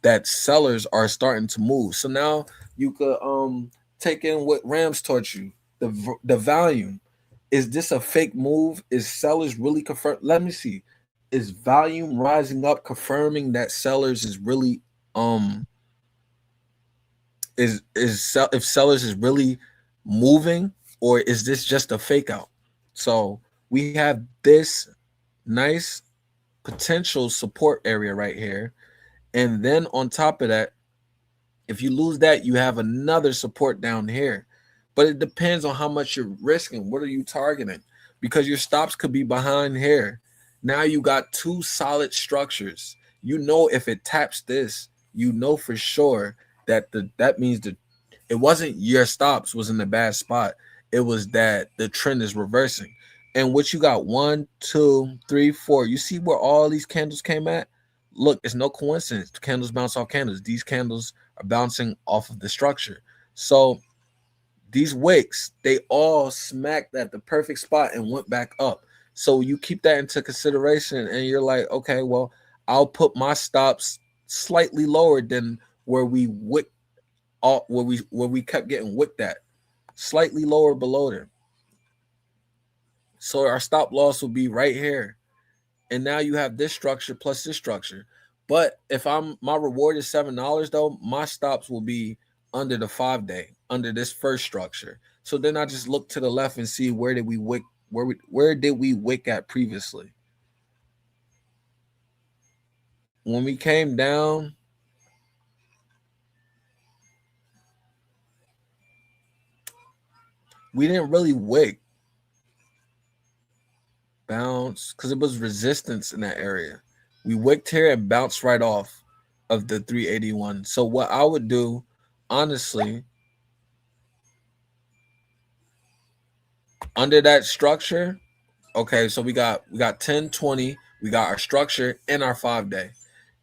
That sellers are starting to move. So now you could take in what Rams taught you. The volume. Is this a fake move? Is sellers really confirm? Let me see. Is volume rising up confirming that sellers is really um if sellers is really moving, or is this just a fake out? So we have this nice potential support area right here, and then on top of that, if you lose that, you have another support down here. But it depends on how much you're risking. What are you targeting? Because your stops could be behind here. Now you got two solid structures. You know, if it taps this, you know for sure that that means that it wasn't your stops was in the bad spot. It was that the trend is reversing. And what you got, 1, 2, 3, 4. You see where all these candles came at? Look, it's no coincidence. Candles bounce off candles. These candles are bouncing off of the structure. So these wicks, they all smacked at the perfect spot and went back up. So you keep that into consideration, and you're like, okay, well, I'll put my stops slightly lower than where we wick all where we kept getting wicked at, slightly lower below them. So our stop loss will be right here. And now you have this structure plus this structure. But if I'm my reward is $7 though, my stops will be under the 5 day, under this first structure. So then I just look to the left and see where did we wick where did we wick at previously. When we came down, we didn't really wick bounce because it was resistance in that area. We wicked here and bounced right off of the 381. So what I would do, honestly, under that structure, okay, so we got 10, 20, we got our structure and our 5 day.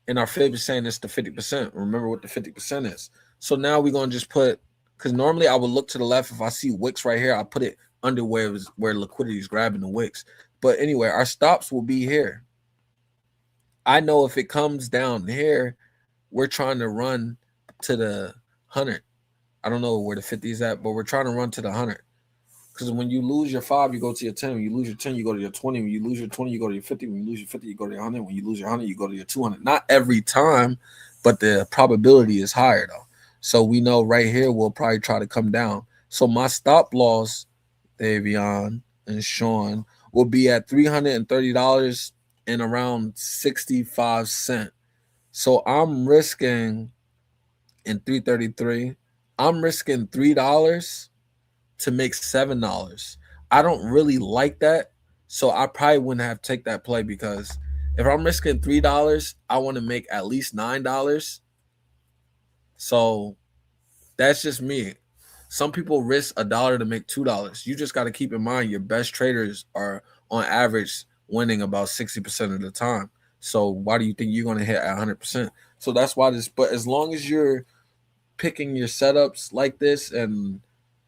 And our fib is saying it's the 50%. Remember what the 50% is. So now we're gonna just put, because normally I would look to the left. If I see wicks right here, I put it under where liquidity is grabbing the wicks. But anyway, our stops will be here. I know if it comes down here, we're trying to run to the 100. I don't know where the 50 is at, but we're trying to run to the 100. Because when you lose your 5, you go to your 10. When you lose your 10, you go to your 20. When you lose your 20, you go to your 50. When you lose your 50, you go to your 100. When you lose your 100, you go to your 200. Not every time, but the probability is higher though. So we know right here we'll probably try to come down. So my stop loss, Davion and Sean, will be at $330 and around 65 cents. So I'm risking in 333. I'm risking $3 to make $7. I don't really like that, so I probably wouldn't have take that play because if I'm risking $3, I want to make at least $9. So that's just me. Some people risk $1 to make $2. You just got to keep in mind your best traders are on average winning about 60% of the time. So why do you think you're going to hit at 100%? So that's why this. But as long as you're picking your setups like this and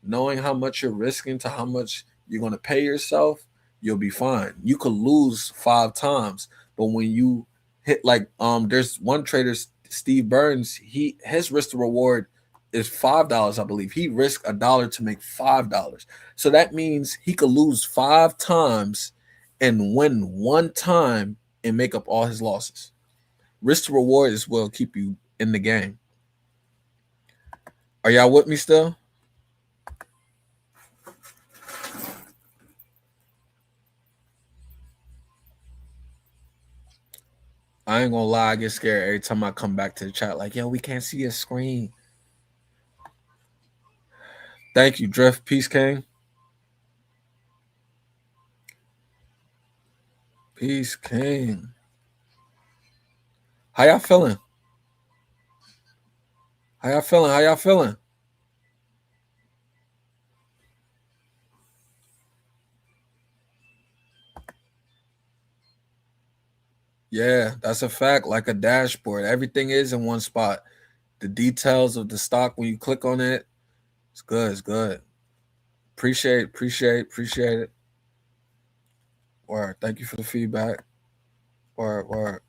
knowing how much you're risking to how much you're going to pay yourself, you'll be fine. You could lose 5 times, but when you hit like there's one trader, Steve Burns, his risk to reward is $5, I believe. He risked $1 to make $5. So that means he could lose 5 times and win 1 time and make up all his losses. Risk to reward is will keep you in the game. Are y'all with me still? I ain't gonna lie, I get scared every time I come back to the chat. Like, yo, we can't see a screen. Thank you, Drift. Peace, King. Peace, King. How y'all feeling? How y'all feeling? How y'all feeling? Yeah, that's a fact. Like a dashboard, everything is in one spot. The details of the stock when you click on it, it's good. It's good. Appreciate it. Or thank you for the feedback. Word.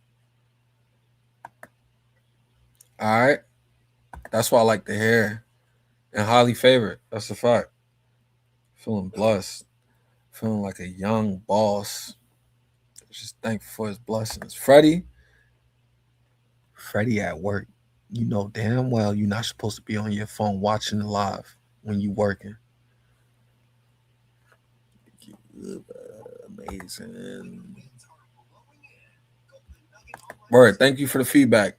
All right. That's why I like the hair. And highly favored. That's a fact. Feeling blessed. Feeling like a young boss. Just thankful for his blessings. Freddie at work. You know damn well you're not supposed to be on your phone watching it live when you working. Amazing. Word, thank you for the feedback.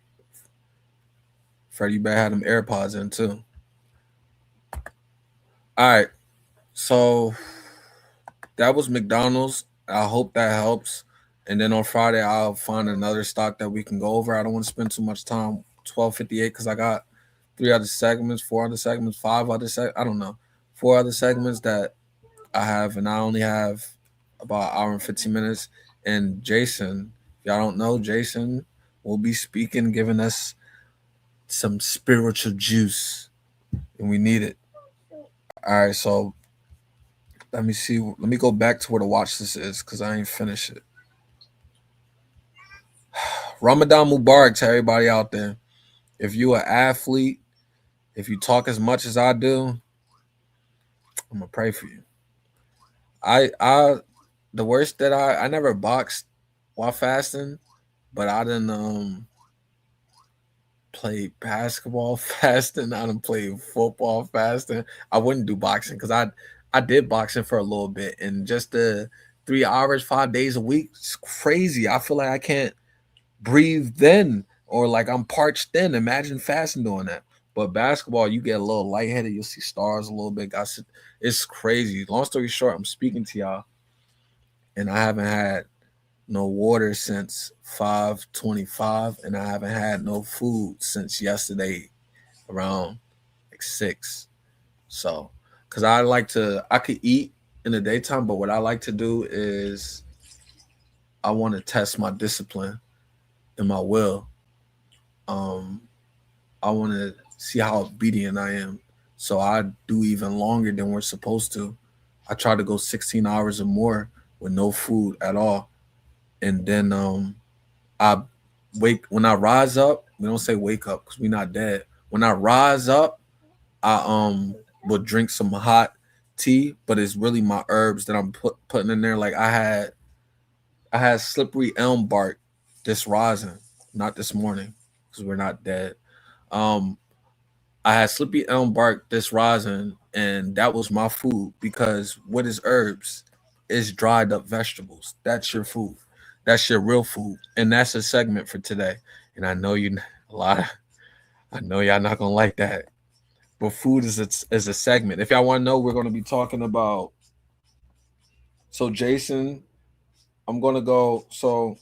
Freddie, you better have them AirPods in too. All right. So that was McDonald's. I hope that helps. And then on Friday, I'll find another stock that we can go over. I don't want to spend too much time. 12:58 because I got 3 other segments, 4 other segments, 5 other I don't know, 4 other segments that I have, and I only have about an hour and 15 minutes. And Jason, if y'all don't know, Jason will be speaking, giving us some spiritual juice, and we need it. All right, so let me see. Let me go back to where the watch list is because I ain't finished it. Ramadan Mubarak to everybody out there. If you an athlete, if you talk as much as I do, I'm gonna pray for you. I the worst that I never boxed while fasting, but I didn't play basketball fasting. I didn't play football fasting. I wouldn't do boxing because I did boxing for a little bit, and just the 3 hours, 5 days a week, it's crazy. I feel like I can't breathe then, or like I'm parched then. Imagine fasting doing that. But basketball, you get a little lightheaded. You'll see stars a little bit. It's crazy. Long story short, I'm speaking to y'all, and I haven't had no water since 5:25, and I haven't had no food since yesterday around like 6. So, because I could eat in the daytime, but what I like to do is I want to test my discipline and my will. Um, I want to see how obedient I am. So I do even longer than we're supposed to. I try to go 16 hours or more with no food at all. And then I when I rise up, we don't say wake up because we're not dead. When I rise up, I will drink some hot tea, but it's really my herbs that I'm putting in there. Like I had slippery elm bark this rising, not this morning, because we're not dead. Um, I had slippery elm bark this rising, and that was my food because what is herbs? Is dried up vegetables. That's your food. That's your real food, and that's a segment for today. And I know you a lot. I know y'all not gonna like that, but food is a segment. If y'all want to know, we're gonna be talking about. So Jason, I'm gonna go. So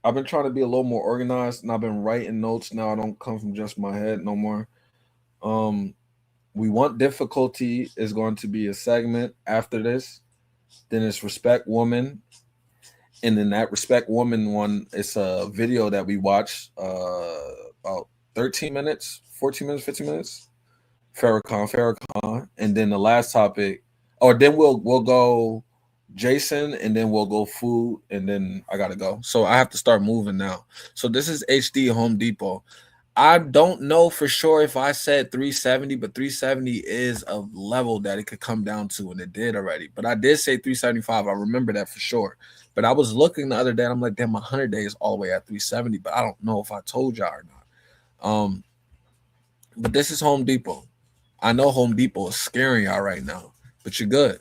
I've been trying to be a little more organized, and I've been writing notes now. I don't come from just my head no more. Um, we want difficulty is going to be a segment after this. Then it's respect woman, and then that respect woman one, it's a video that we watched about 13 minutes, 14 minutes, 15 minutes. Farrakhan, and then the last topic, or then we'll go Jason, and then we'll go food, and then I gotta go. So I have to start moving now. So this is HD Home Depot. I don't know for sure if I said 370, but 370 is a level that it could come down to, and it did already. But I did say 375. I remember that for sure. But I was looking the other day, and I'm like, damn, my 100 days all the way at 370. But I don't know if I told y'all or not. But this is Home Depot. I know Home Depot is scaring y'all right now, but you're good.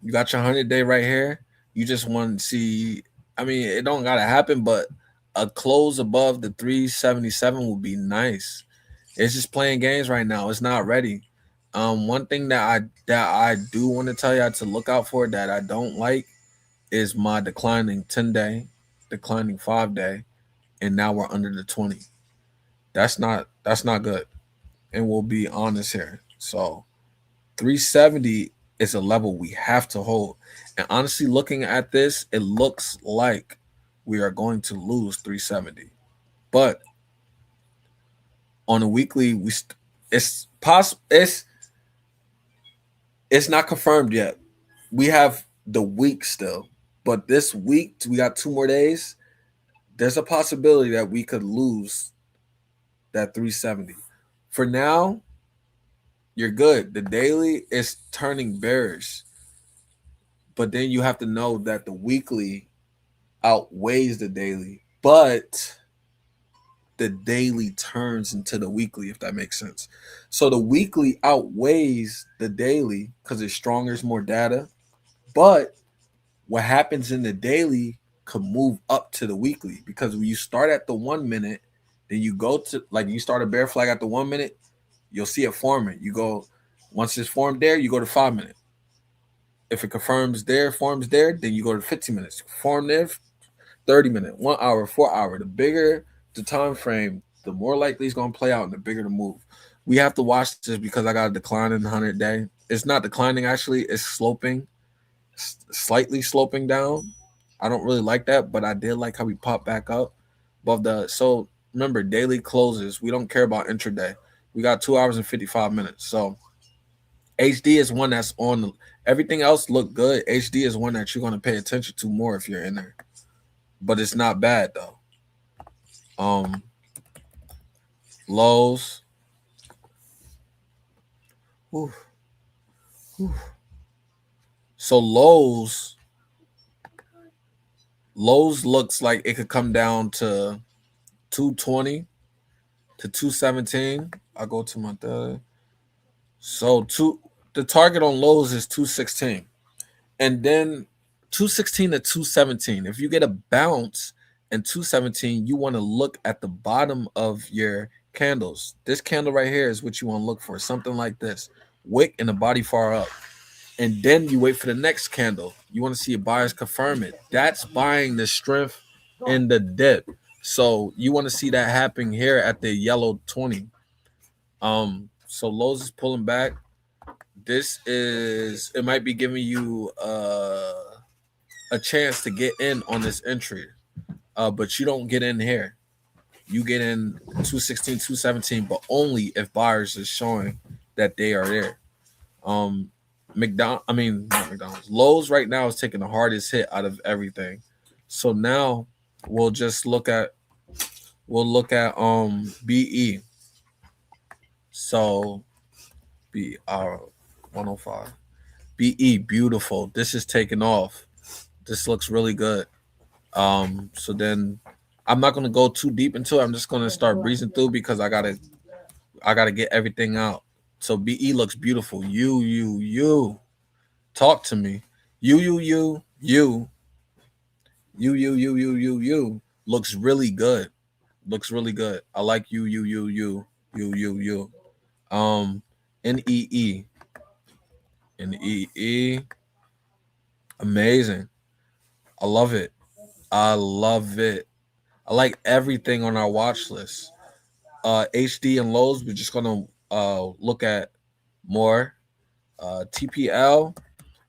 You got your 100 day right here. You just want to see. I mean, it don't gotta happen, but a close above the 377 would be nice. It's just playing games right now. It's not ready. One thing that I do want to tell y'all to look out for that I don't like is my declining 10 day, declining 5 day, and now we're under the 20. That's not good. And we'll be honest here. So 370 is a level we have to hold. And honestly, looking at this, it looks like we are going to lose 370. But on a weekly, it's possible. It's not confirmed yet. We have the week still. But this week, we got 2 more days. There's a possibility that we could lose that 370. For now, you're good. The daily is turning bearish. But then you have to know that the weekly outweighs the daily. But the daily turns into the weekly, if that makes sense. So the weekly outweighs the daily because it's stronger, it's more data. But what happens in the daily could move up to the weekly because when you start at the 1 minute, then you go to like you start a bear flag at the 1 minute, you'll see it forming. You go once it's formed there, you go to 5 minutes. If it confirms there, forms there, then you go to 15 minutes. Form there, 30 minute, 1 hour, 4 hour. The bigger the time frame, the more likely it's gonna play out and the bigger the move. We have to watch this because I got a decline in the 100 day. It's not declining actually, it's sloping, slightly sloping down. I don't really like that, but I did like how we popped back up above the so remember daily closes. We don't care about intraday. We got 2 hours and 55 minutes. So HD is one that's on everything else look good. HD is one that you're gonna pay attention to more if you're in there. But it's not bad though. Um, Lows. Whew, whew. So Lowe's looks like it could come down to 220 to 217. I go to my so the target on Lowe's is 216. And then 216 to 217. If you get a bounce and 217, you want to look at the bottom of your candles. This candle right here is what you want to look for. Something like this. Wick and the body far up. And then you wait for the next candle. You want to see a buyers confirm it. That's buying the strength in the dip. So you want to see that happen here at the yellow 20. So Lowe's is pulling back. This is it might be giving you a chance to get in on this entry. But you don't get in here. You get in 216, 217, but only if buyers is showing that they are there. Um not McDonald's. Lowe's right now is taking the hardest hit out of everything. So now we'll just look at BE. So BR 105. BE beautiful. This is taking off. This looks really good. So then I'm not gonna go too deep into it. I'm just gonna start breezing through because I gotta get everything out. So BE looks beautiful. You talk to me. You looks really good. Looks really good. I like you. Um NEE. NEE. Amazing. I love it. I love it. I like everything on our watch list. HD and Lowe's, we're just gonna look at more. TPL,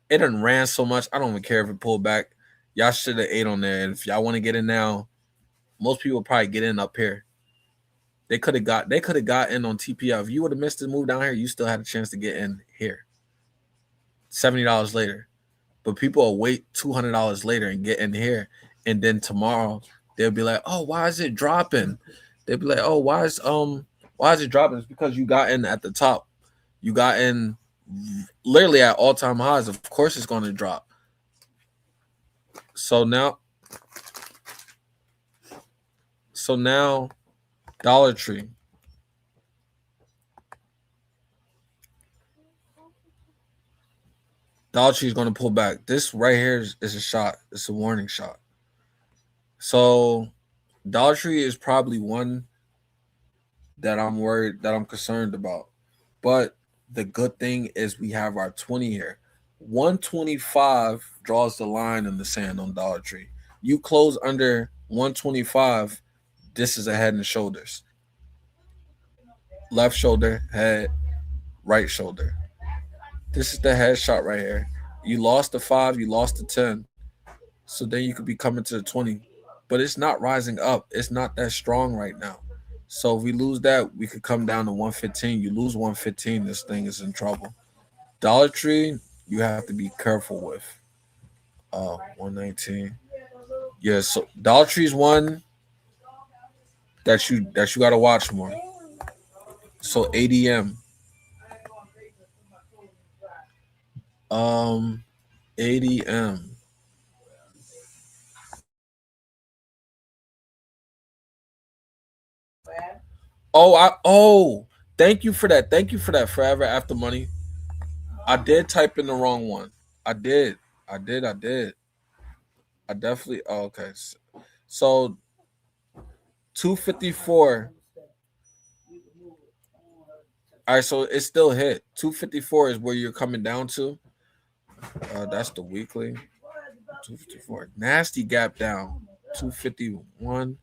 it done ran so much. I don't even care if it pulled back. Y'all should have ate on there. And if y'all want to get in now, most people probably get in up here. They could have got in on TPL. If you would have missed the move down here, you still had a chance to get in here. $70 later. But people will wait $200 later and get in here. And then tomorrow they'll be like, oh, why is it dropping? They'll be like, oh, why is it dropping? It's because you got in at the top. You got in literally at all-time highs. Of course it's going to drop. So now Dollar Tree. Dollar Tree is going to pull back. This right here is a shot. It's a warning shot. So Dollar Tree is probably one that I'm concerned about. But the good thing is we have our 20 here. 125 draws the line in the sand on Dollar Tree. You close under 125, this is a head and shoulders. Left shoulder, head, right shoulder. This is the headshot right here. You lost the 5, you lost the 10. So then you could be coming to the 20. But it's not rising up. It's not that strong right now. So if we lose that, we could come down to 115. You lose 115, this thing is in trouble. Dollar Tree, you have to be careful with. Oh, 119. Yeah, so Dollar Tree's one that you gotta watch more. So ADM. Um ADM. Thank you for that. Thank you for that. Forever After Money. I did type in the wrong one. I did. I did. I definitely okay. So 254. All right, so it's still hit. 254 is where you're coming down to. That's the weekly. 254. Nasty gap down. 251.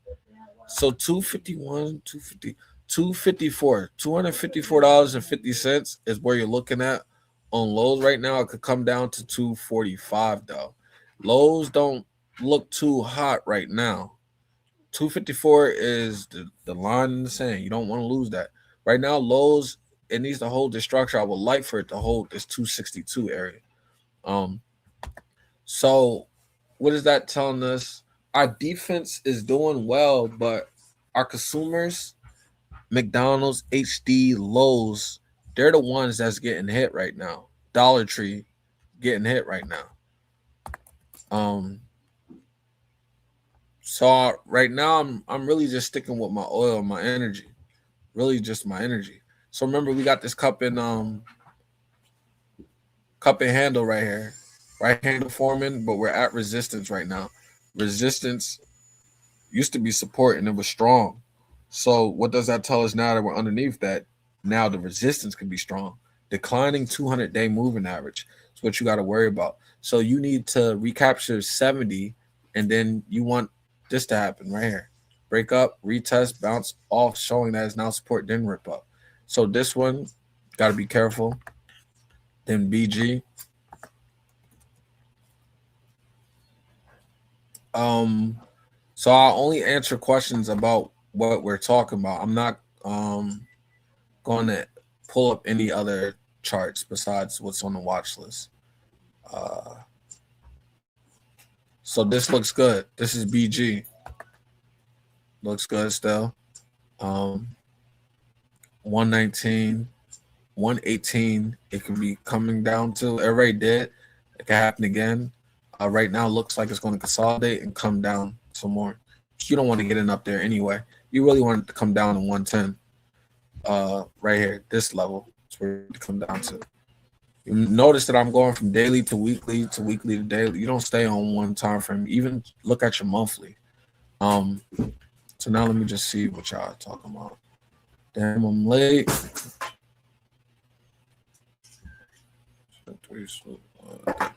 So 251, 250, 254, $254.50 is where you're looking at on Lowe's right now. It could come down to 245 though. Lowe's don't look too hot right now. 254 is the line in the sand. You don't want to lose that. Right now, Lowe's, it needs to hold this structure. I would like for it to hold this 262 area. Um, so what is that telling us? Our defense is doing well, but our consumers, McDonald's, HD, Lowe's, they're the ones that's getting hit right now. Dollar Tree getting hit right now. Um, so right now I'm really just sticking with my oil, my energy, really just my energy. So remember we got this cup and handle right here, right handle forming, but we're at resistance right now. Resistance used to be support and it was strong. So what does that tell us now that we're underneath that? Now the resistance can be strong. Declining 200-day moving average is what you got to worry about. So you need to recapture 70, and then you want this to happen right here. Break up, retest, bounce off, showing that it's now support, then rip up. So this one, got to be careful. Then BG. Um, so I'll only answer questions about what we're talking about. I'm not going to pull up any other charts besides what's on the watch list. Uh, so this looks good. This is BG. Looks good still. Um, 119, 118. It could be coming down to. It already did. It can happen again. Right now, looks like it's going to consolidate and come down some more. You don't want to get in up there anyway. You really want it to come down to 110. Right here, this level. It's where it come down to. You notice that I'm going from daily to weekly to daily. You don't stay on one time frame. Even look at your monthly. Um, so now let me just see what y'all are talking about. Damn, I'm late.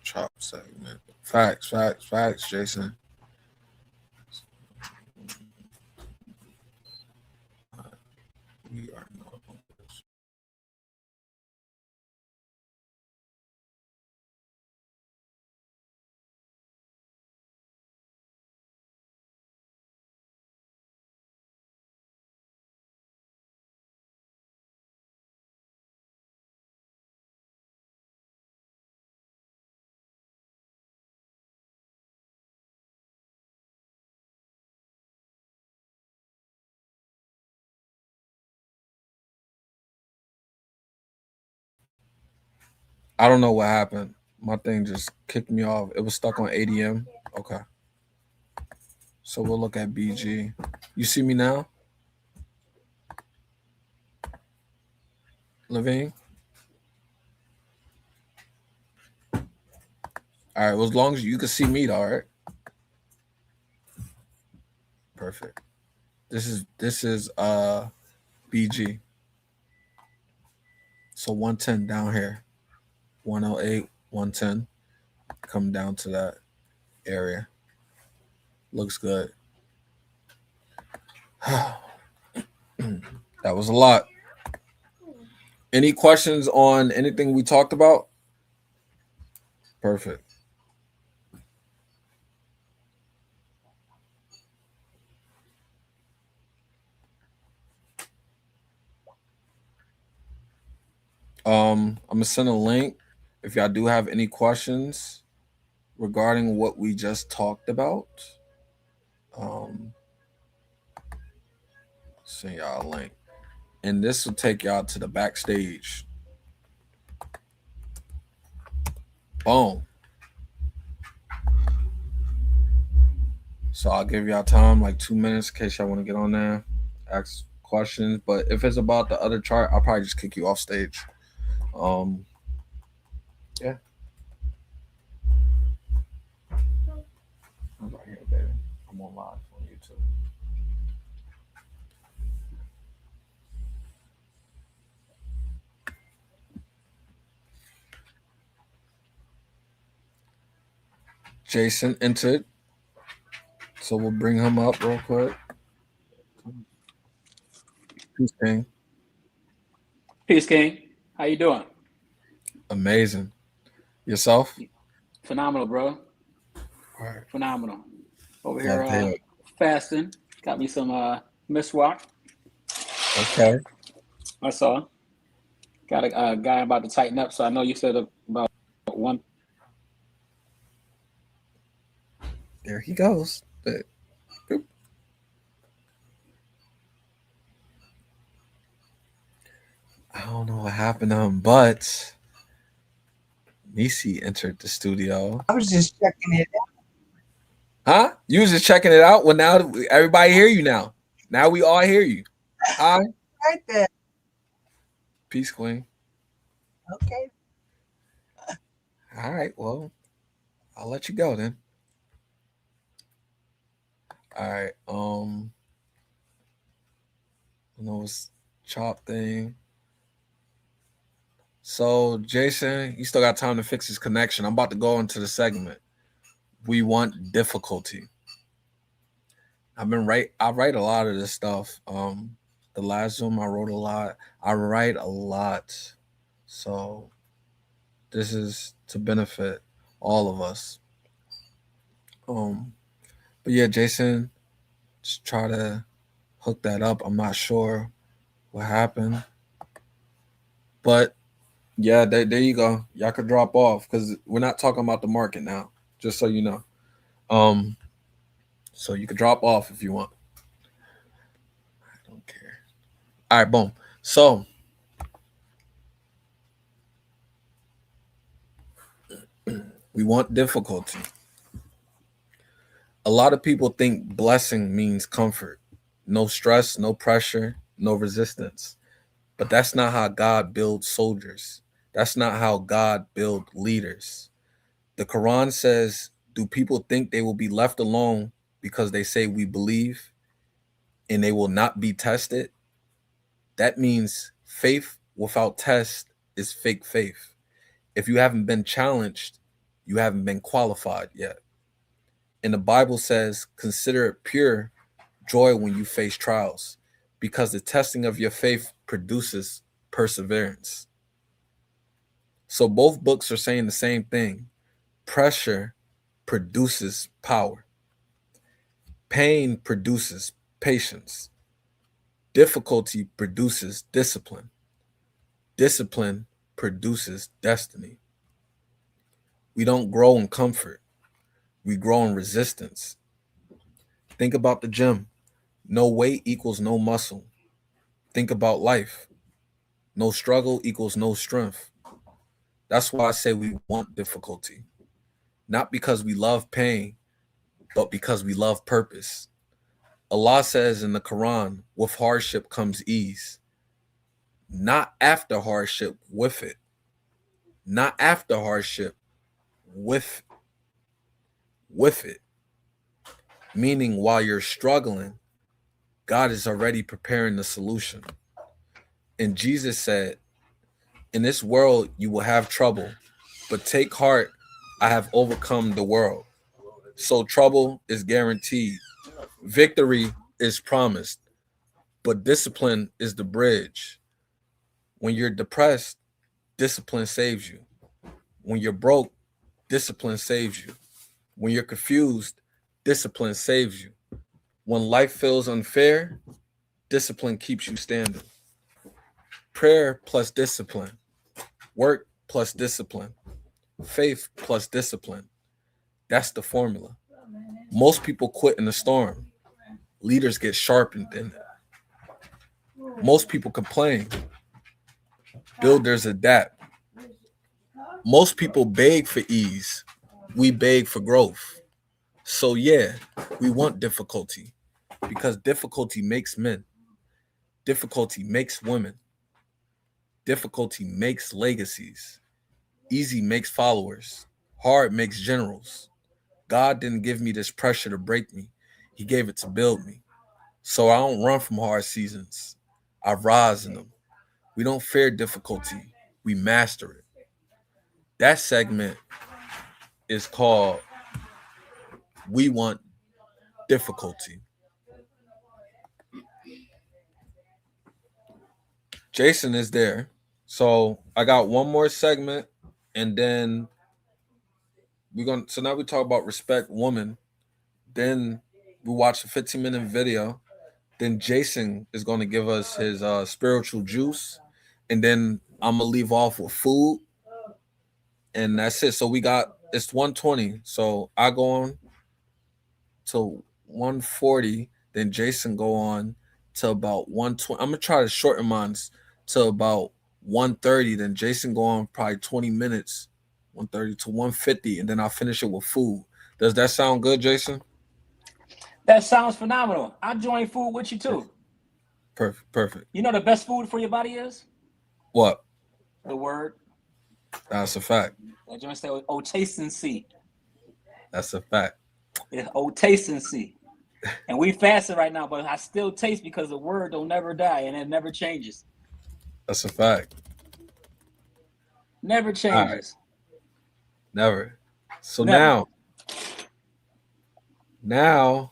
Chop segment. Facts, Jason. We are not. I don't know what happened. My thing just kicked me off. It was stuck on ADM. Okay. So we'll look at BG. You see me now, Levine? All right. Well, as long as you can see me, all right. Perfect. This is BG. So 110 down here. 108, 110. Come down to that area. Looks good. That was a lot. Any questions on anything we talked about? Perfect. I'm gonna send a link if y'all do have any questions. regarding what we just talked about. Um, send y'all a link, and this will take y'all to the backstage. Boom. So I'll give y'all time, like 2 minutes, in case y'all want to get on there, ask questions. But if it's about the other chart, I'll probably just kick you off stage. Yeah. I'm right here, baby. I'm on live on YouTube. Jason entered, so we'll bring him up real quick. Peace, King. Peace, King. How you doing? Amazing. Yourself? Phenomenal, bro. All right. Phenomenal. Over Love here to hear it. fasting. Got me some miswalk. Okay. I saw. Got a guy about to tighten up. So I know you said about one. There he goes. Boop. I don't know what happened to him, but Nisi entered the studio. I was just checking it out. Huh? You was just checking it out? Well, now everybody hear you now. Now we all hear you. Hi. Right there. Peace, Queen. Okay. All right. Well, I'll let you go then. All right. I know it's chop thing. So, Jason, you still got time to fix his connection. I'm about to go into the segment. We want difficulty. I write a lot of this stuff. The last Zoom I wrote a lot. I write a lot. So this is to benefit all of us. But yeah, Jason, just try to hook that up. I'm not sure what happened. But yeah, there you go. Y'all could drop off because we're not talking about the market now, just so you know. So you could drop off if you want. I don't care. All right, boom. So we want difficulty. A lot of people think blessing means comfort, no stress, no pressure, no resistance. But that's not how God builds soldiers. That's not how God builds leaders. The Quran says, do people think they will be left alone because they say we believe and they will not be tested? That means faith without test is fake faith. If you haven't been challenged, you haven't been qualified yet. And the Bible says, consider it pure joy when you face trials, because the testing of your faith produces perseverance. So both books are saying the same thing. Pressure produces power. Pain produces patience. Difficulty produces discipline. Discipline produces destiny. We don't grow in comfort. We grow in resistance. Think about the gym. No weight equals no muscle. Think about life. No struggle equals no strength. That's why I say we want difficulty. Not because we love pain, but because we love purpose. Allah says in the Quran, with hardship comes ease. Not after hardship, with it. Not after hardship, with it. Meaning while you're struggling, God is already preparing the solution. And Jesus said, in this world you will have trouble, but take heart, I have overcome the world. So trouble is guaranteed. Victory is promised, but discipline is the bridge. When you're depressed, discipline saves you. When you're broke, discipline saves you. When you're confused, discipline saves you. When life feels unfair, discipline keeps you standing. Prayer plus discipline. Work plus discipline. Faith plus discipline. That's the formula. Most people quit in the storm. Leaders get sharpened in it. Most people complain. Builders adapt. Most people beg for ease. We beg for growth. So yeah, we want difficulty because difficulty makes men. Difficulty makes women. Difficulty makes legacies. Easy makes followers. Hard makes generals. God didn't give me this pressure to break me. He gave it to build me. So I don't run from hard seasons. I rise in them. We don't fear difficulty. We master it. That segment is called We Want Difficulty. Jason is there. So I got one more segment and then so now we talk about respect woman. Then we watch a 15-minute video. Then Jason is going to give us his spiritual juice. And then I'm going to leave off with food. And that's it. So it's 120. So I go on to 140. Then Jason go on to about 120. I'm going to try to shorten mine to about 130. Then Jason go on probably 20 minutes, 130 to 150. And then I'll finish it with food. Does that sound good, Jason? That sounds phenomenal. I'll join food with you too. Perfect. You know the best food for your body is? What? The word. That's a fact. That joint say, "Oh, taste and see." That's a fact. It's "Oh, taste and see." And we fasting right now, but I still taste because the word don't never die and it never changes. That's a fact. Never changes. Right. Never. So Never. now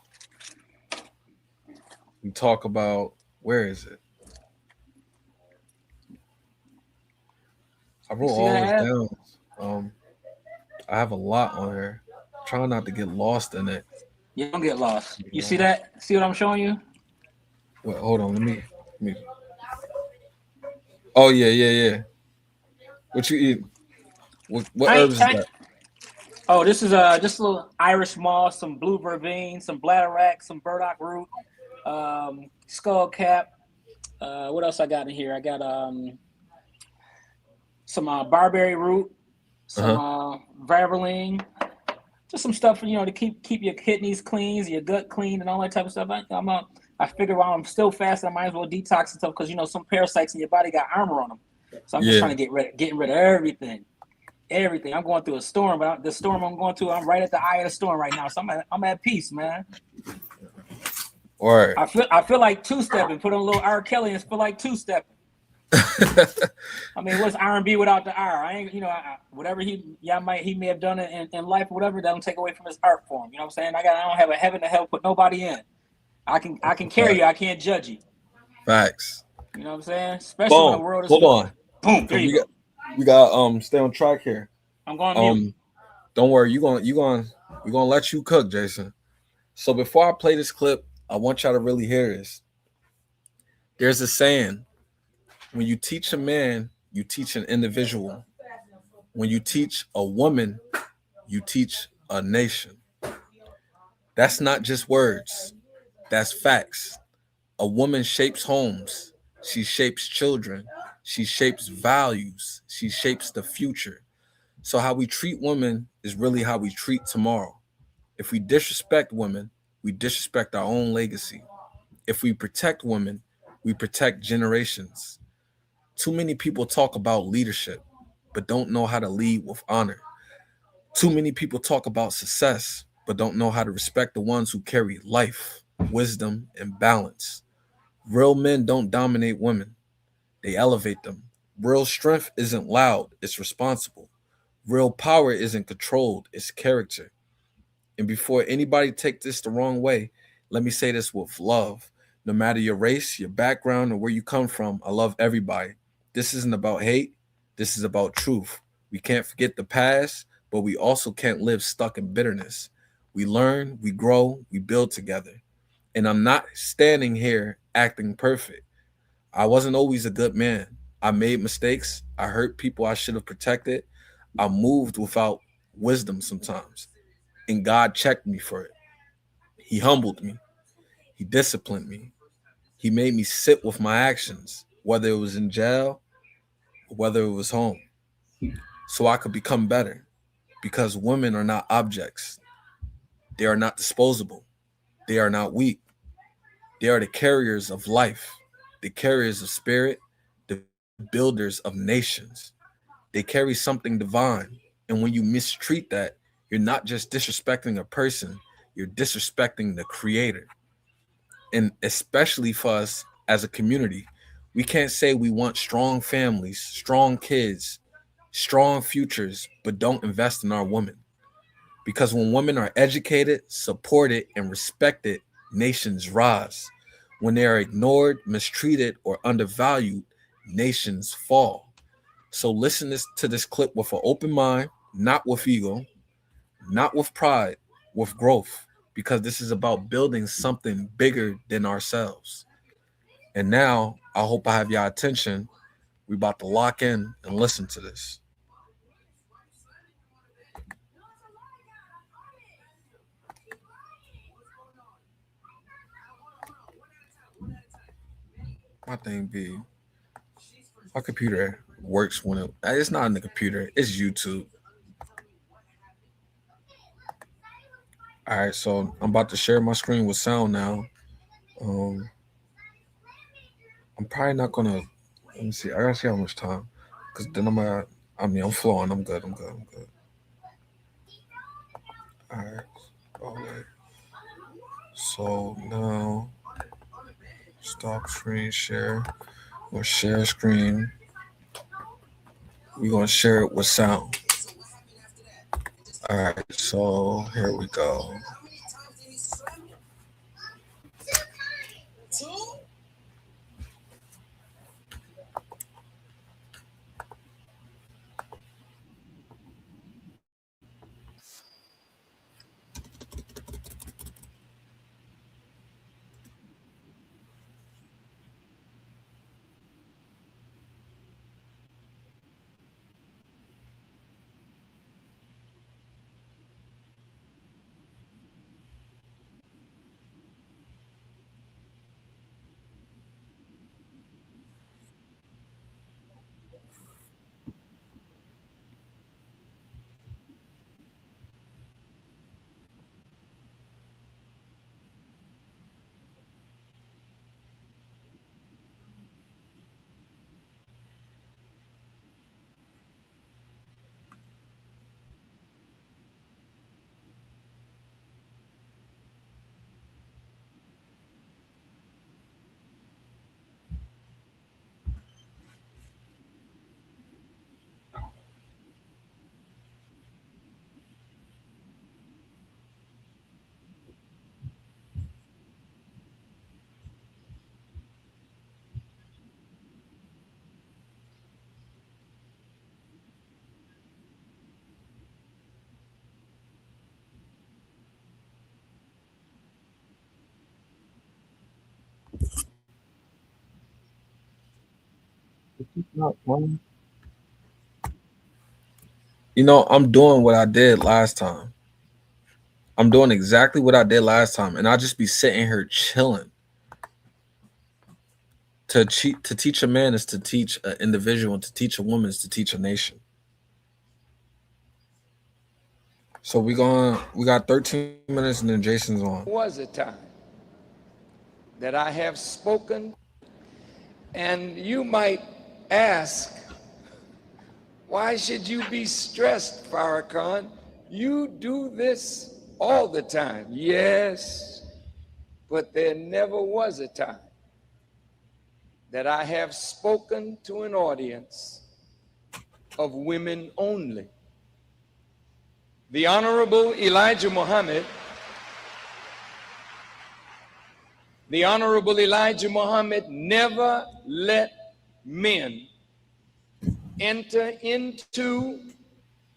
we talk about, where is it? I wrote all this down. I have a lot on here. Trying not to get lost in it. You don't get lost. You see that? See what I'm showing you? Wait, hold on. Let me. Oh yeah. What you eat? What herbs is that? Oh, this is just a little Irish moss, some blue vervain, some bladderwrack, some burdock root, skull cap. What else I got in here? I got some barberry root, some valvoline, just some stuff to keep your kidneys clean, your gut clean, and all that type of stuff. I figure while I'm still fasting, I might as well detox and stuff because some parasites in your body got armor on them. So I'm just trying to getting rid of everything. Everything. I'm going through a storm, but the storm I'm going through, I'm right at the eye of the storm right now. So I'm at peace, man. All right. I feel like two-stepping. Put on a little R. Kelly and feel like two-stepping. I mean, what's R&B without the R? I ain't, whatever he may have done in life or whatever, that don't take away from his art form. You know what I'm saying? I don't have a heaven to hell put nobody in. I can carry you. I can't judge you. Facts. You know what I'm saying? Especially when the world is. Hold on. Boom. There you go. We got stay on track here. I'm going mute. Don't worry, we're gonna let you cook, Jason. So before I play this clip, I want y'all to really hear this. There's a saying: when you teach a man, you teach an individual. When you teach a woman, you teach a nation. That's not just words, that's facts. A woman shapes homes, she shapes children, she shapes values, she shapes the future. So how we treat women is really how we treat tomorrow. If we disrespect women, we disrespect our own legacy. If we protect women, we protect generations. Too many people talk about leadership, but don't know how to lead with honor. Too many people talk about success, but don't know how to respect the ones who carry life, wisdom, and balance. Real men don't dominate women, they elevate them. Real strength isn't loud, it's responsible. Real power isn't controlled, it's character. And before anybody take this the wrong way, let me say this with love. No matter your race, your background, or where you come from, I love everybody. This isn't about hate, this is about truth. We can't forget the past, but we also can't live stuck in bitterness. We learn, we grow, we build together. And I'm not standing here acting perfect. I wasn't always a good man. I made mistakes. I hurt people I should have protected. I moved without wisdom sometimes. And God checked me for it. He humbled me. He disciplined me. He made me sit with my actions, whether it was in jail or whether it was home, so I could become better. Because women are not objects. They are not disposable. They are not weak. They are the carriers of life, the carriers of spirit, the builders of nations. They carry something divine. And when you mistreat that, you're not just disrespecting a person, you're disrespecting the creator. And especially for us as a community, we can't say we want strong families, strong kids, strong futures, but don't invest in our women. Because when women are educated, supported, and respected, nations rise. When they are ignored, mistreated, or undervalued, nations fall. So listen to this clip with an open mind, not with ego, not with pride, with growth, because this is about building something bigger than ourselves. And now I hope I have your attention. We're about to lock in and listen to this. My thing be, my computer works when it's not in the computer, it's YouTube. All right, so I'm about to share my screen with sound now. Um, I'm probably not gonna. Let me see. I gotta see how much time, because then I'm flowing. I'm good. I'm good. I'm good. All right. All right. So now, stop screen share or share screen. We're gonna share it with sound. All right. So here we go. Not one. I'm doing what I did last time. I'm doing exactly what I did last time, and I'll just be sitting here chilling. To teach a man is to teach an individual, and to teach a woman is to teach a nation. So we got 13 minutes, and then Jason's on. Was a time that I have spoken, and you might ask, why should you be stressed, Farrakhan? You do this all the time. Yes, but there never was a time that I have spoken to an audience of women only. The Honorable Elijah Muhammad, never let men enter into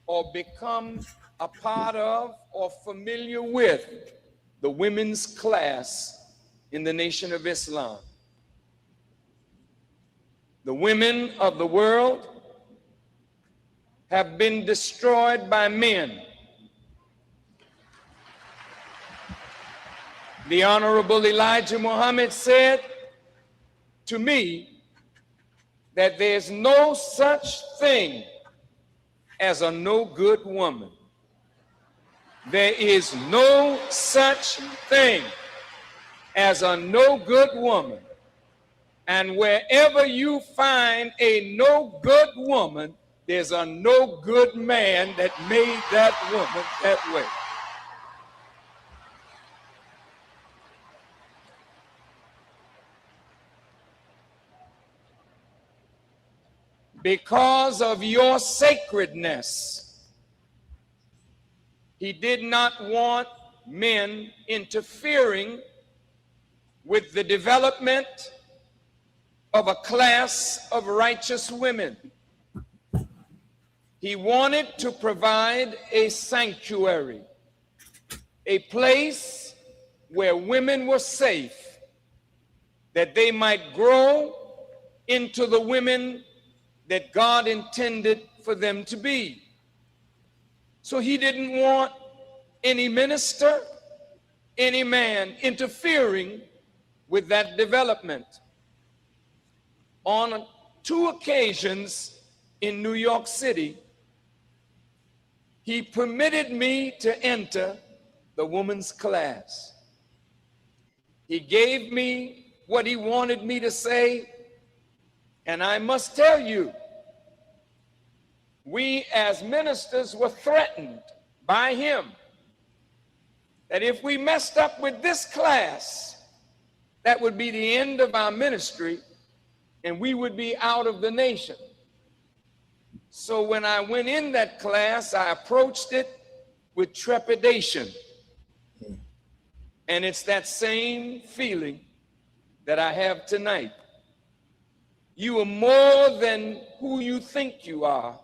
or become a part of or familiar with the women's class in the Nation of Islam. The women of the world have been destroyed by men The Honorable Elijah Muhammad said to me that there's no such thing as a no good woman. There is no such thing as a no good woman. And wherever you find a no good woman, there's a no good man that made that woman that way. Because of your sacredness, he did not want men interfering with the development of a class of righteous women. He wanted to provide a sanctuary, a place where women were safe, that they might grow into the women that God intended for them to be. So he didn't want any minister, any man interfering with that development. On 2 occasions in New York City, he permitted me to enter the women's class. He gave me what he wanted me to say, and I must tell you, we as ministers were threatened by him that if we messed up with this class, that would be the end of our ministry and we would be out of the nation. So when I went in that class, I approached it with trepidation. And it's that same feeling that I have tonight. You are more than who you think you are.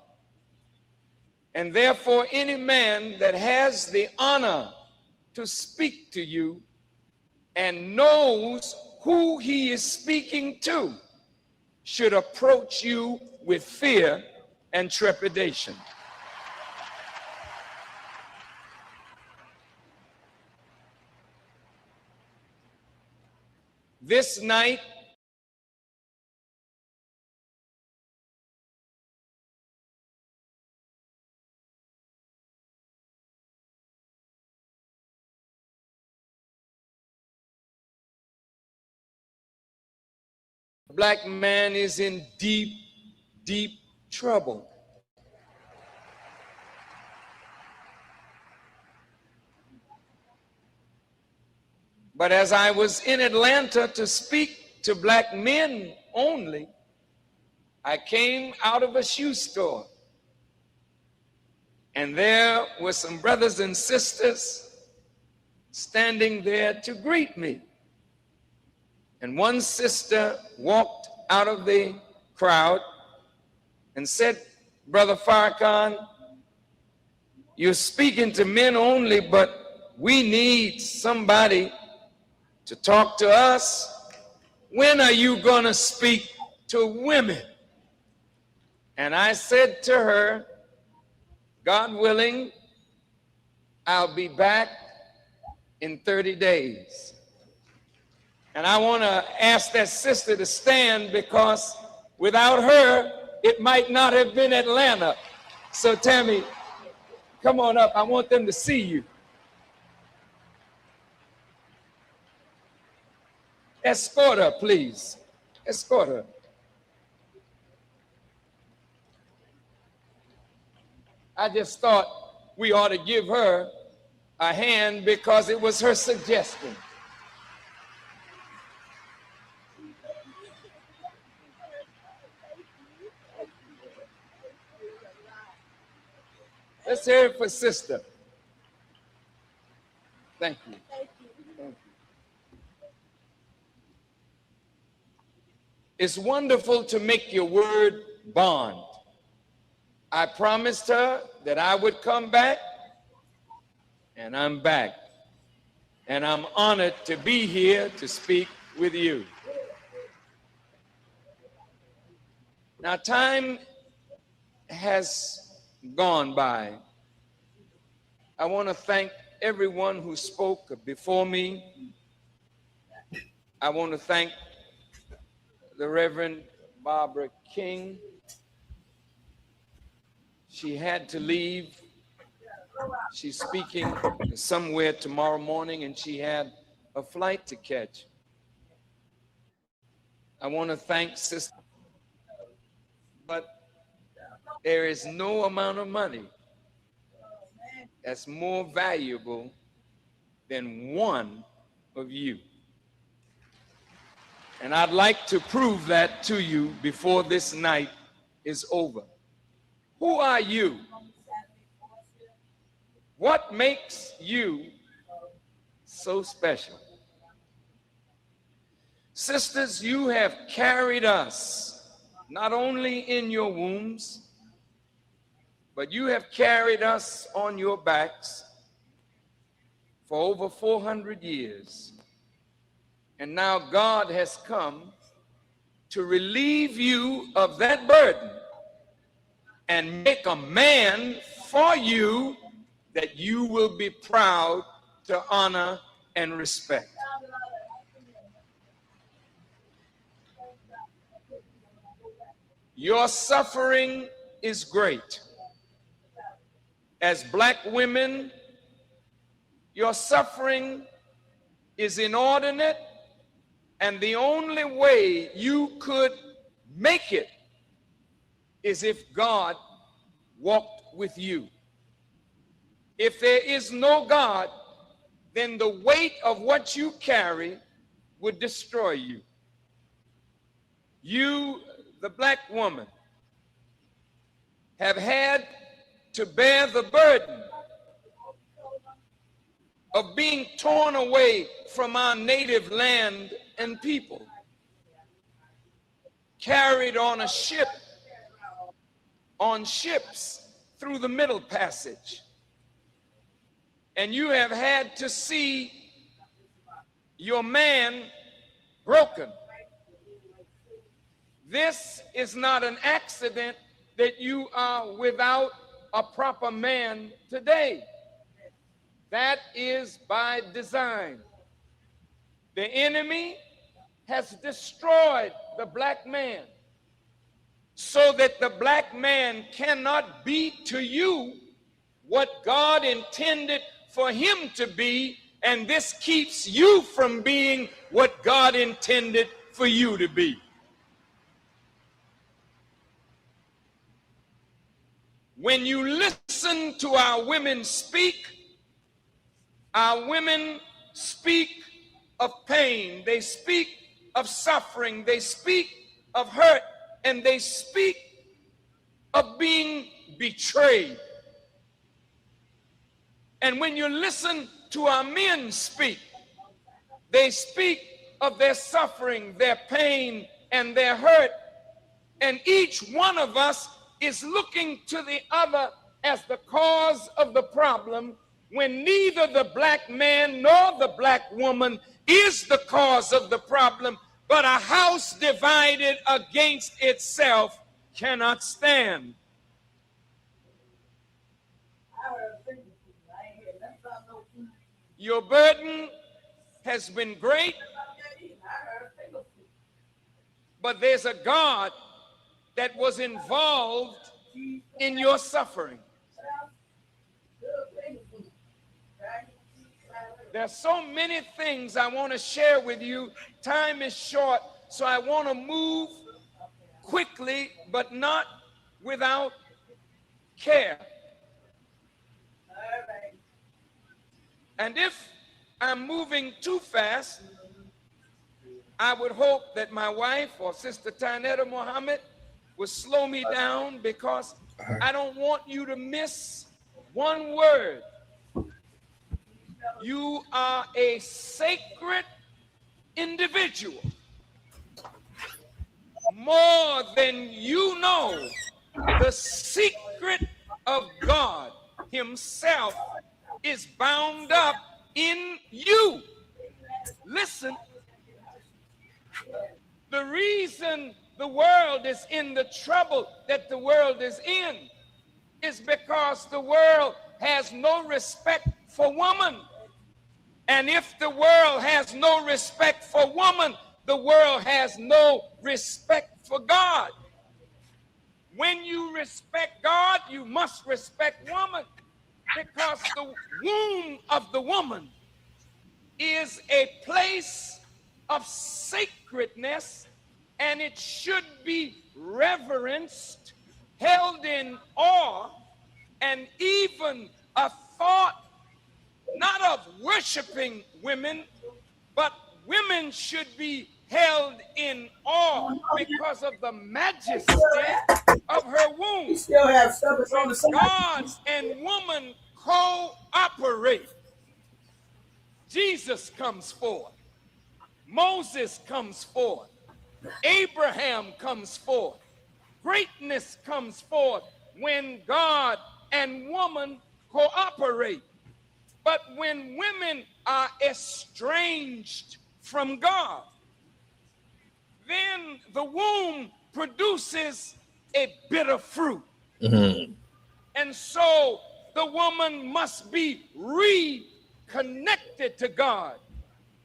And therefore, any man that has the honor to speak to you and knows who he is speaking to should approach you with fear and trepidation. This night, a black man is in deep, deep trouble. But as I was in Atlanta to speak to black men only, I came out of a shoe store. And there were some brothers and sisters standing there to greet me. And one sister walked out of the crowd and said, "Brother Farrakhan, you're speaking to men only, but we need somebody to talk to us. When are you going to speak to women?" And I said to her, "God willing, I'll be back in 30 days. And I want to ask that sister to stand because without her, it might not have been Atlanta. So Tammy, come on up. I want them to see you. Escort her, please. Escort her. I just thought we ought to give her a hand because it was her suggestion. Let's hear it for sister. Thank you. Thank you. It's wonderful to make your word bond. I promised her that I would come back, and I'm back. And I'm honored to be here to speak with you. Now, time has gone by. I want to thank everyone who spoke before me I want to thank the Reverend Barbara King. She had to leave. She's speaking somewhere tomorrow morning, and she had a flight to catch. I want to thank Sister, but there is no amount of money that's more valuable than one of you. And I'd like to prove that to you before this night is over. Who are you? What makes you so special? Sisters, you have carried us not only in your wombs, but you have carried us on your backs for over 400 years. And now God has come to relieve you of that burden and make a man for you that you will be proud to honor and respect. Your suffering is great. As black women, your suffering is inordinate, and the only way you could make it is if God walked with you. If there is no God, then the weight of what you carry would destroy you. You, the black woman, have had to bear the burden of being torn away from our native land and people, carried on a ship, on ships through the Middle Passage. And you have had to see your man broken. This is not an accident that you are without a proper man today. That is by design. The enemy has destroyed the black man so that the black man cannot be to you what God intended for him to be, and this keeps you from being what God intended for you to be. When you listen to our women speak of pain, they speak of suffering, they speak of hurt, and they speak of being betrayed. And when you listen to our men speak, they speak of their suffering, their pain, and their hurt. And each one of us is looking to the other as the cause of the problem, when neither the black man nor the black woman is the cause of the problem, but a house divided against itself cannot stand. Your burden has been great, but there's a God that was involved in your suffering. There's so many things I want to share with you. Time is short, so I want to move quickly, but not without care. And if I'm moving too fast, I would hope that my wife or Sister Tanetta Muhammad would slow me down, because I don't want you to miss one word. You are a sacred individual. More than you know, the secret of God Himself is bound up in you. Listen, the reason the world is in the trouble that the world is in is because the world has no respect for woman. And if the world has no respect for woman, the world has no respect for God. When you respect God, you must respect woman, because the womb of the woman is a place of sacredness, and it should be reverenced, held in awe, and even a thought not of worshiping women, but women should be held in awe because of the majesty of her womb. You still have service on When the side. God and woman cooperate, Jesus comes forth, Moses comes forth, Abraham comes forth, greatness comes forth when God and woman cooperate. But when women are estranged from God, then the womb produces a bitter fruit. Mhm. And so the woman must be reconnected to God,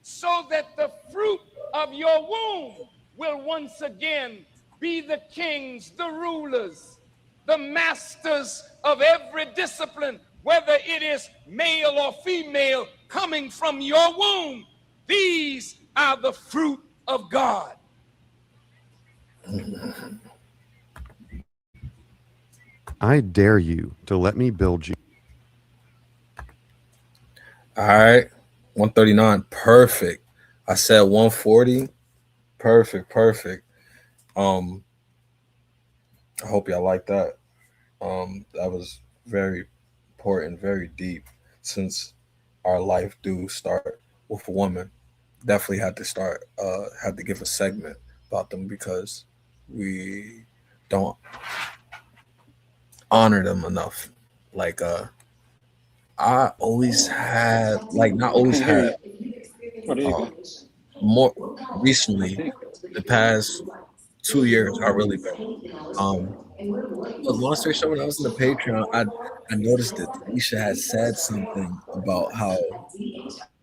so that the fruit of your womb will once again be the kings, the rulers, the masters of every discipline, whether it is male or female coming from your womb. These are the fruit of God. I dare you to let me build you. All right. 139. Perfect. I said 140. Perfect. Perfect. I hope y'all like that. That was very important, very deep, since our life do start with a woman. Definitely had to give a segment about them because we don't honor them enough. Like I always had, like, not always had, Oh, there you uh, go. more recently, the past 2 years, I really been. But long story short, when I was in the Patreon, I noticed that Tanisha had said something about how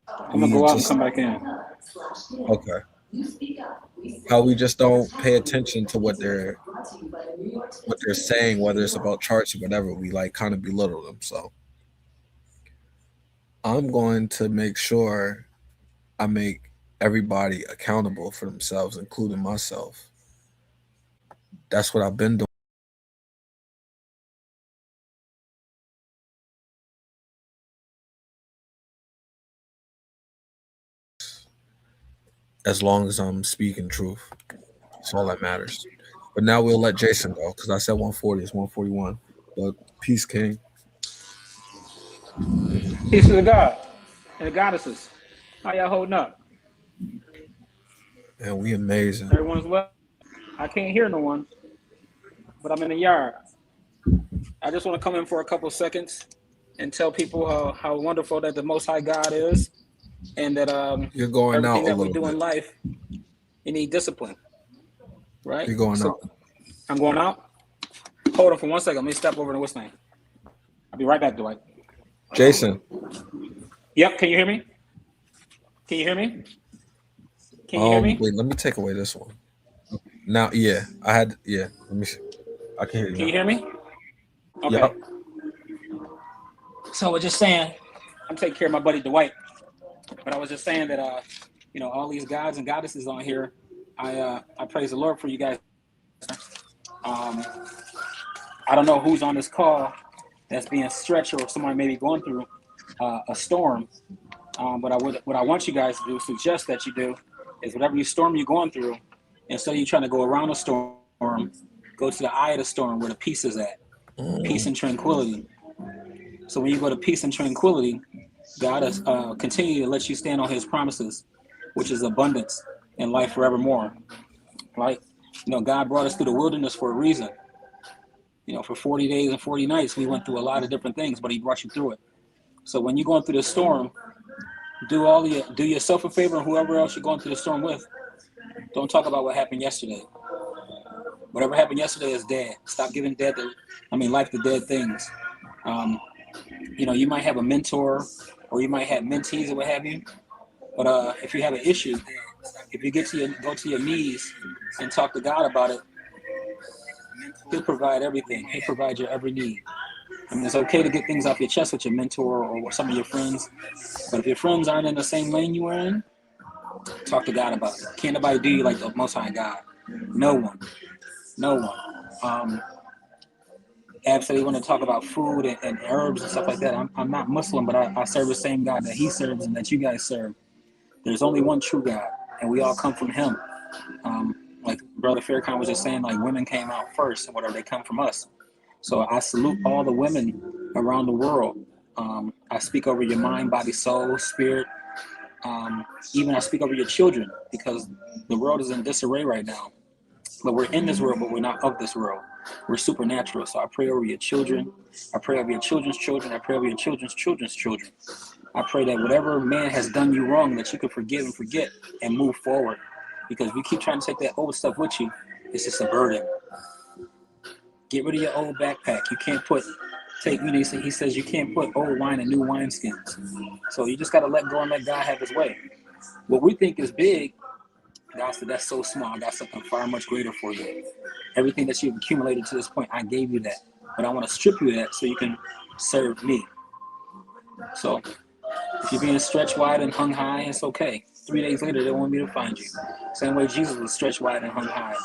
I'm gonna we go out and just come back in. okay, how we just don't pay attention to what they're saying, whether it's about charts or whatever. We like kind of belittle them. So I'm going to make sure I make everybody accountable for themselves, including myself. That's what I've been doing as long as I'm speaking truth. That's all that matters. But now we'll let Jason go because I said 140. It's 141. But peace, King. Peace to the God and the goddesses. How y'all holding up? And we amazing. Everyone's well. I can't hear no one, but I'm in the yard. I just want to come in for a couple seconds and tell people how wonderful that the Most High God is, and that You're going out everything a that we little do in bit. life, you need discipline, right? You're going So out. I'm going out. Hold on for 1 second. Let me step over to what's name. I'll be right back, Dwight. Jason. Yep. Can you hear me? Can you hear me? Can you hear me? Wait, let me take away this one. Now, yeah, let me see. I can hear you Can you now. hear me? Okay. Yep. So I was just saying, I'm taking care of my buddy Dwight, but I was just saying that all these gods and goddesses on here, I praise the Lord for you guys. I don't know who's on this call that's being stretched, or somebody may be going through a storm. But what I want you guys to do, suggest that you do, is whatever storm you're going through, instead of you trying to go around the storm, go to the eye of the storm where the peace is at, peace and tranquility. So when you go to peace and tranquility, God is continue to let you stand on His promises, which is abundance and life forevermore. Right? God brought us through the wilderness for a reason. For 40 days and 40 nights, we went through a lot of different things, but He brought you through it. So when you're going through the storm, do yourself a favor and whoever else you're going through the storm with. Don't talk about what happened yesterday. Whatever happened yesterday is dead. Stop giving life to dead things. You might have a mentor or you might have mentees or what have you. But if you have an issue, if you go to your knees and talk to God about it, He'll provide everything. He'll provide your every need. I mean, it's okay to get things off your chest with your mentor or some of your friends, but if your friends aren't in the same lane you are in, talk to God about it. Can't nobody do you like the Most High God. No one. No one. Ab said he want to talk about food and herbs and stuff like that. I'm not Muslim, but I serve the same God that he serves and that you guys serve. There's only one true God, and we all come from Him. Like Brother Faircon was just saying, like women came out first, and whatever, they come from us. So I salute all the women around the world. I speak over your mind, body, soul, spirit. Even I speak over your children, because the world is in disarray right now. But we're in this world, but we're not of this world. We're supernatural. So I pray over your children. I pray over your children's children. I pray over your children's children's children. I pray that whatever man has done you wrong, that you can forgive and forget and move forward. Because if you keep trying to take that old stuff with you, it's just a burden. Get rid of your old backpack. You can't he says you can't put old wine in new wineskins. So you just got to let go and let God have his way. What we think is big, God said, that's so small. I got something far much greater for you. Everything that you've accumulated to this point, I gave you that. But I want to strip you of that so you can serve me. So if you're being stretched wide and hung high, it's okay. 3 days later, they want me to find you. Same way Jesus was stretched wide and hung high.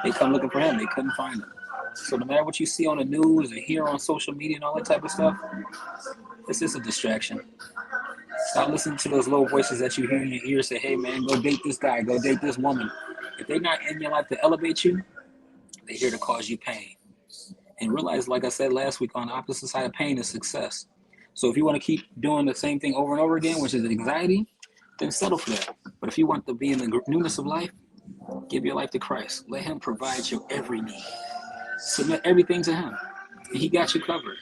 They come looking for him. They couldn't find him. So no matter what you see on the news or hear on social media and all that type of stuff, it's just a distraction. Stop listening to those low voices that you hear in your ear say, hey man, go date this guy, go date this woman. If they're not in your life to elevate you, they're here to cause you pain. And realize, like I said last week, on the opposite side of pain is success. So if you want to keep doing the same thing over and over again, which is anxiety, then settle for that. But if you want to be in the newness of life, give your life to Christ. Let him provide your every need. Submit everything to him, and he got you covered.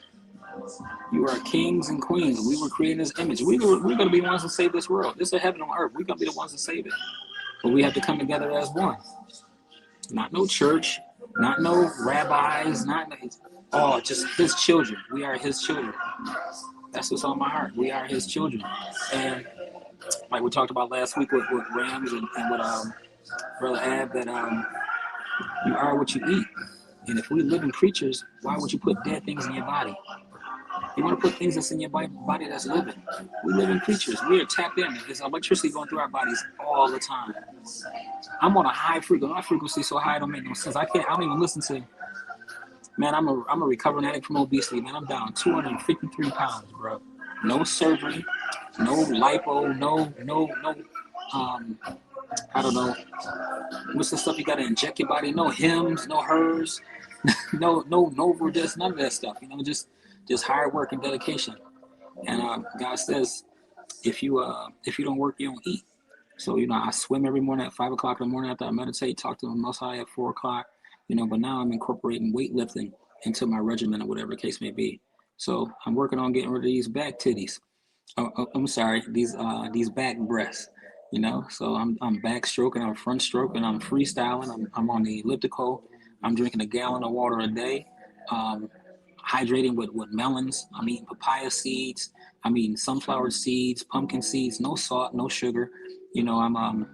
You are kings and queens. We were created in his image. We're going to be the ones to save this world. This is heaven on earth. We're going to be the ones to save it. But we have to come together as one. Not no church, not no rabbis, just his children. We are his children. That's what's on my heart. We are his children. And like we talked about last week with Rams and with Brother Ab, that you are what you eat. And if we living creatures, why would you put dead things in your body? You want to put things that's in your body that's living. We living creatures. We are tapped in. There's electricity going through our bodies all the time. I'm on a high frequency. My frequency so high it don't make no sense. I don't even listen to. Man, I'm a recovering addict from obesity. Man, I'm down 253 pounds, bro. No surgery, no lipo, no. I don't know. What's the stuff you got to inject your body? No Hims, no hers, no Novartis, none of that stuff. Just hard work and dedication. And God says, if you don't work, you don't eat. So I swim every morning at 5 o'clock in the morning after I meditate. Talk to the Most High at 4 o'clock. But now I'm incorporating weightlifting into my regimen or whatever the case may be. So I'm working on getting rid of these back titties. I'm sorry, these back breasts. So I'm backstroking, I'm front stroking, I'm freestyling, I'm on the elliptical, I'm drinking a gallon of water a day, hydrating with melons, I'm eating papaya seeds, I'm eating sunflower seeds, pumpkin seeds, no salt, no sugar, I'm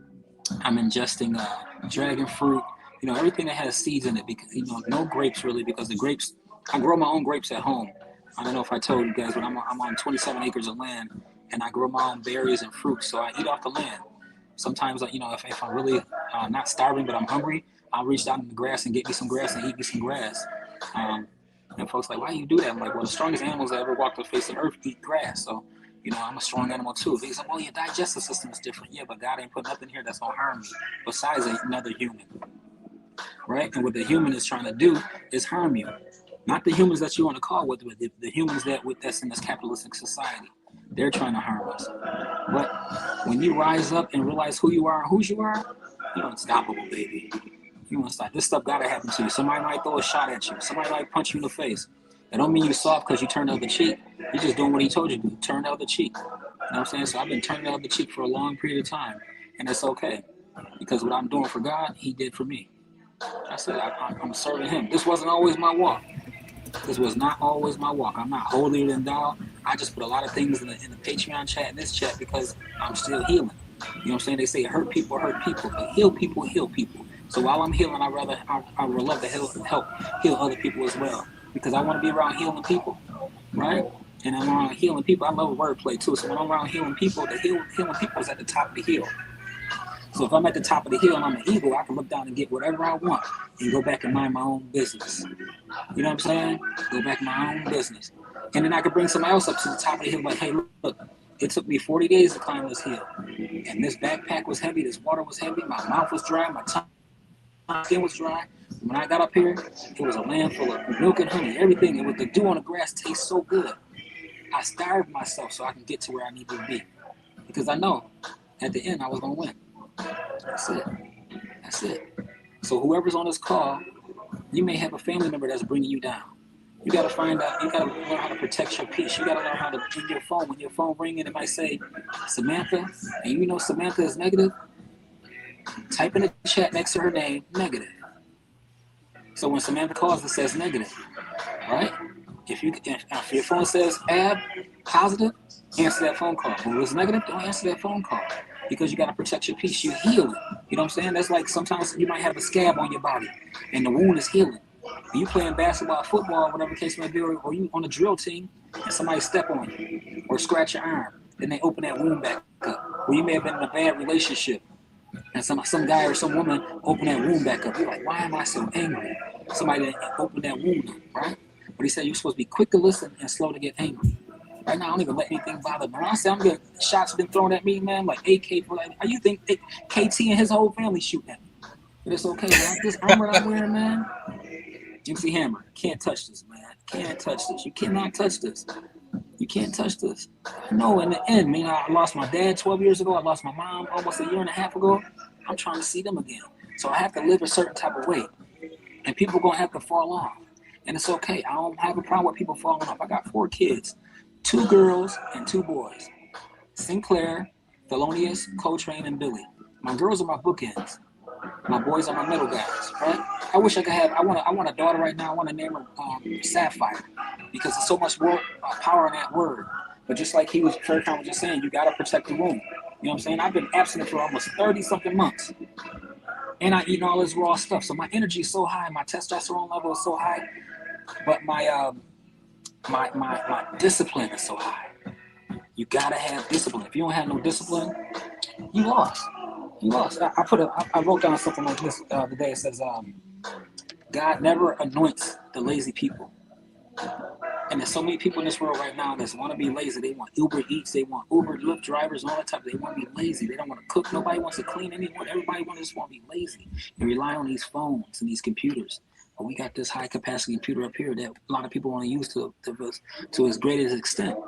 ingesting dragon fruit, everything that has seeds in it, because no grapes really, because the grapes, I grow my own grapes at home. I don't know if I told you guys, but I'm on 27 acres of land, and I grow my own berries and fruits, so I eat off the land. Sometimes, if I'm really not starving, but I'm hungry, I'll reach down in the grass and get me some grass and eat me some grass. And folks are like, why do you do that? I'm like, well, the strongest animals that ever walked the face of the earth eat grass. So, I'm a strong animal too. They say, well, your digestive system is different. Yeah, but God ain't put nothing here that's going to harm me besides another human. Right? And what the human is trying to do is harm you. Not the humans that you want to call with the humans that's in this capitalistic society. They're trying to harm us. But when you rise up and realize who you are and whose you are, you're unstoppable, baby. You unstoppable. This stuff gotta happen to you. Somebody might throw a shot at you. Somebody might punch you in the face. It don't mean you're soft because you turn the other cheek. You're just doing what he told you to do. Turn the other cheek. You know what I'm saying? So I've been turning the other cheek for a long period of time. And it's okay. Because what I'm doing for God, he did for me. I said, I'm serving him. This wasn't always my walk. This was not always my walk. I'm not holier than thou. I just put a lot of things in the Patreon chat and this chat because I'm still healing. You know what I'm saying? They say hurt people, but heal people, heal people. So while I'm healing, I would love to help heal other people as well because I want to be around healing people, right? And I'm around healing people. I love wordplay too. So when I'm around healing people, the healing people is at the top of the hill. So if I'm at the top of the hill and I'm an eagle, I can look down and get whatever I want and go back and mind my own business. You know what I'm saying? Go back to my own business. And then I could bring somebody else up to the top of the hill like, hey, look, it took me 40 days to climb this hill. And this backpack was heavy, this water was heavy, my mouth was dry, my skin was dry. When I got up here, it was a land full of milk and honey, everything. And with the dew on the grass tastes so good. I starved myself so I can get to where I need to be. Because I know at the end I was going to win. That's it. That's it. So whoever's on this call, you may have a family member that's bringing you down. You got to find out, you got to learn how to protect your peace. You got to learn how to, in your phone, when your phone ringing, it might say Samantha, and you know Samantha is negative, type in the chat next to her name, negative. So when Samantha calls, it says negative, right? If your phone says Ab, positive, answer that phone call. If it's negative, don't answer that phone call because you got to protect your peace. You're healing. You know what I'm saying? That's like sometimes you might have a scab on your body and the wound is healing. You playing basketball, football, whatever the case may be, or you on a drill team and somebody step on you or scratch your arm, then they open that wound back up. Or you may have been in a bad relationship and some guy or some woman open that wound back up. You're like, why am I so angry? Somebody opened that wound up, right? But he said you're supposed to be quick to listen and slow to get angry. Right now, I don't even let anything bother me. When I say I'm getting shots been thrown at me, man, like AK for like, you think KT and his whole family shooting at me? But it's okay, man. This armor I'm wearing, man. MC Hammer, can't touch this, man. Can't touch this. You cannot touch this. You can't touch this. No, in the end, man, I lost my dad 12 years ago. I lost my mom almost a year and a half ago. I'm trying to see them again. So I have to live a certain type of way. And people are going to have to fall off. And it's okay. I don't have a problem with people falling off. I got 4 kids, 2 girls and 2 boys. Sinclair, Thelonious, Coltrane, and Billy. My girls are my bookends. My boys are my middle guys, right? I wish I could have. I want a daughter right now. I want to name her Sapphire, because there's so much power in that word. But just like Farrakhan was just saying, you gotta protect the womb. You know what I'm saying? I've been abstinent for almost 30-something months, and I eat all this raw stuff. So my energy is so high, my testosterone level is so high, but my discipline is so high. You gotta have discipline. If you don't have no discipline, you lost. You lost. I wrote down something like this the other day. It says, God never anoints the lazy people. And there's so many people in this world right now that want to be lazy. They want Uber Eats, they want Uber, Lyft drivers, and all that type. They want to be lazy. They don't want to cook. Nobody wants to clean anyone. Everybody just want to be lazy and rely on these phones and these computers. But we got this high capacity computer up here that a lot of people want to use to its greatest extent.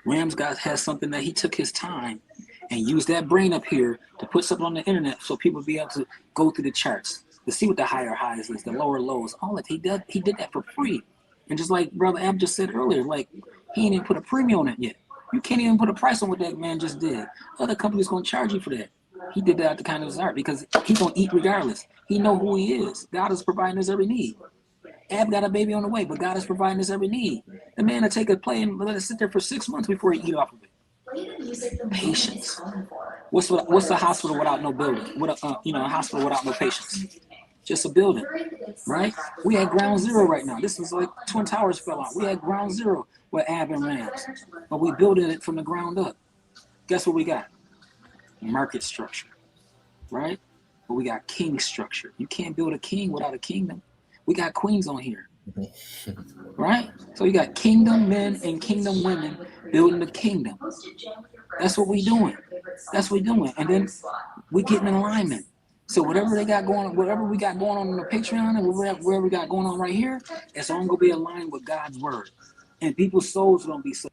Rams God has something that he took his time and used that brain up here to put something on the internet so people be able to go through the charts to see what the higher highs is, the lower lows. All that he did that for free. And just like Brother Ab just said earlier, like he ain't even put a premium on it yet. You can't even put a price on what that man just did. Other companies gonna charge you for that. He did that out the kind of his heart because he's gonna eat regardless. He know who he is. God is providing his every need. Ab got a baby on the way, but God is providing his every need. The man will take a play and let it sit there for 6 months before he eat off of it. Patience. What's a hospital without no building? What a hospital without no patience? Just a building, right? We had ground zero right now. This was like Twin Towers fell out. We had ground zero with Ab and Rams, but we building it from the ground up. Guess what we got? Market structure, right? But we got king structure. You can't build a king without a kingdom. We got queens on here, right? So you got kingdom men and kingdom women building the kingdom. That's what we doing. That's what we doing. And then we getting in alignment. So whatever we got going on in the Patreon and whatever we got going on right here, it's all gonna be aligned with God's word, and people's souls are gonna be saved.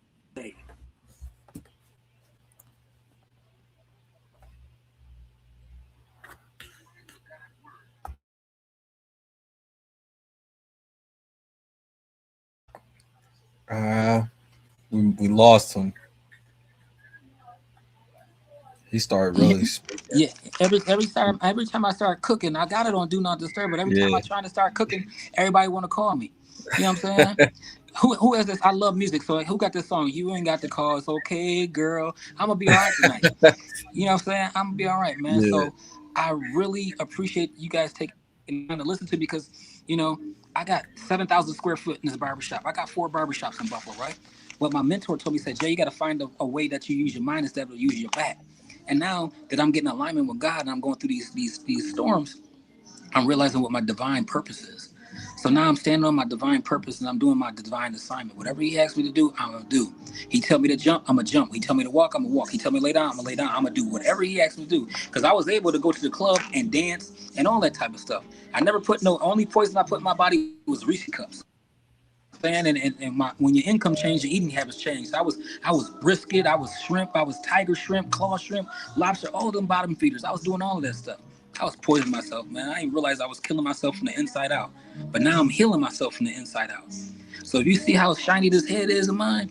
We lost him. He started really speaking. Yeah, every time I start cooking, I got it on Do Not Disturb, but every time I try to start cooking, everybody want to call me. You know what I'm saying? Who has this? I love music, so who got this song? You ain't got the call. It's okay, girl. I'm gonna be all right tonight. You know what I'm saying? I'm gonna be all right, man. Yeah. So I really appreciate you guys taking time to listen to me because, you know, I got 7,000 square foot in this barbershop. I got 4 barbershops in Buffalo, right? What my mentor told me, said, Jay, you got to find a way that you use your mind instead of using your back. And now that I'm getting alignment with God and I'm going through these storms, I'm realizing what my divine purpose is. So now I'm standing on my divine purpose and I'm doing my divine assignment. Whatever he asks me to do, I'm going to do. He tell me to jump, I'm going to jump. He tell me to walk, I'm going to walk. He tell me to lay down, I'm going to lay down. I'm going to do whatever he asks me to do. Because I was able to go to the club and dance and all that type of stuff. I never put only poison I put in my body was Reese cups. And when your income changed, your eating habits changed. I was brisket, I was shrimp, I was tiger shrimp, claw shrimp, lobster, all them bottom feeders. I was doing all of that stuff. I was poisoning myself, man. I didn't realize I was killing myself from the inside out. But now I'm healing myself from the inside out. So if you see how shiny this head is of mine,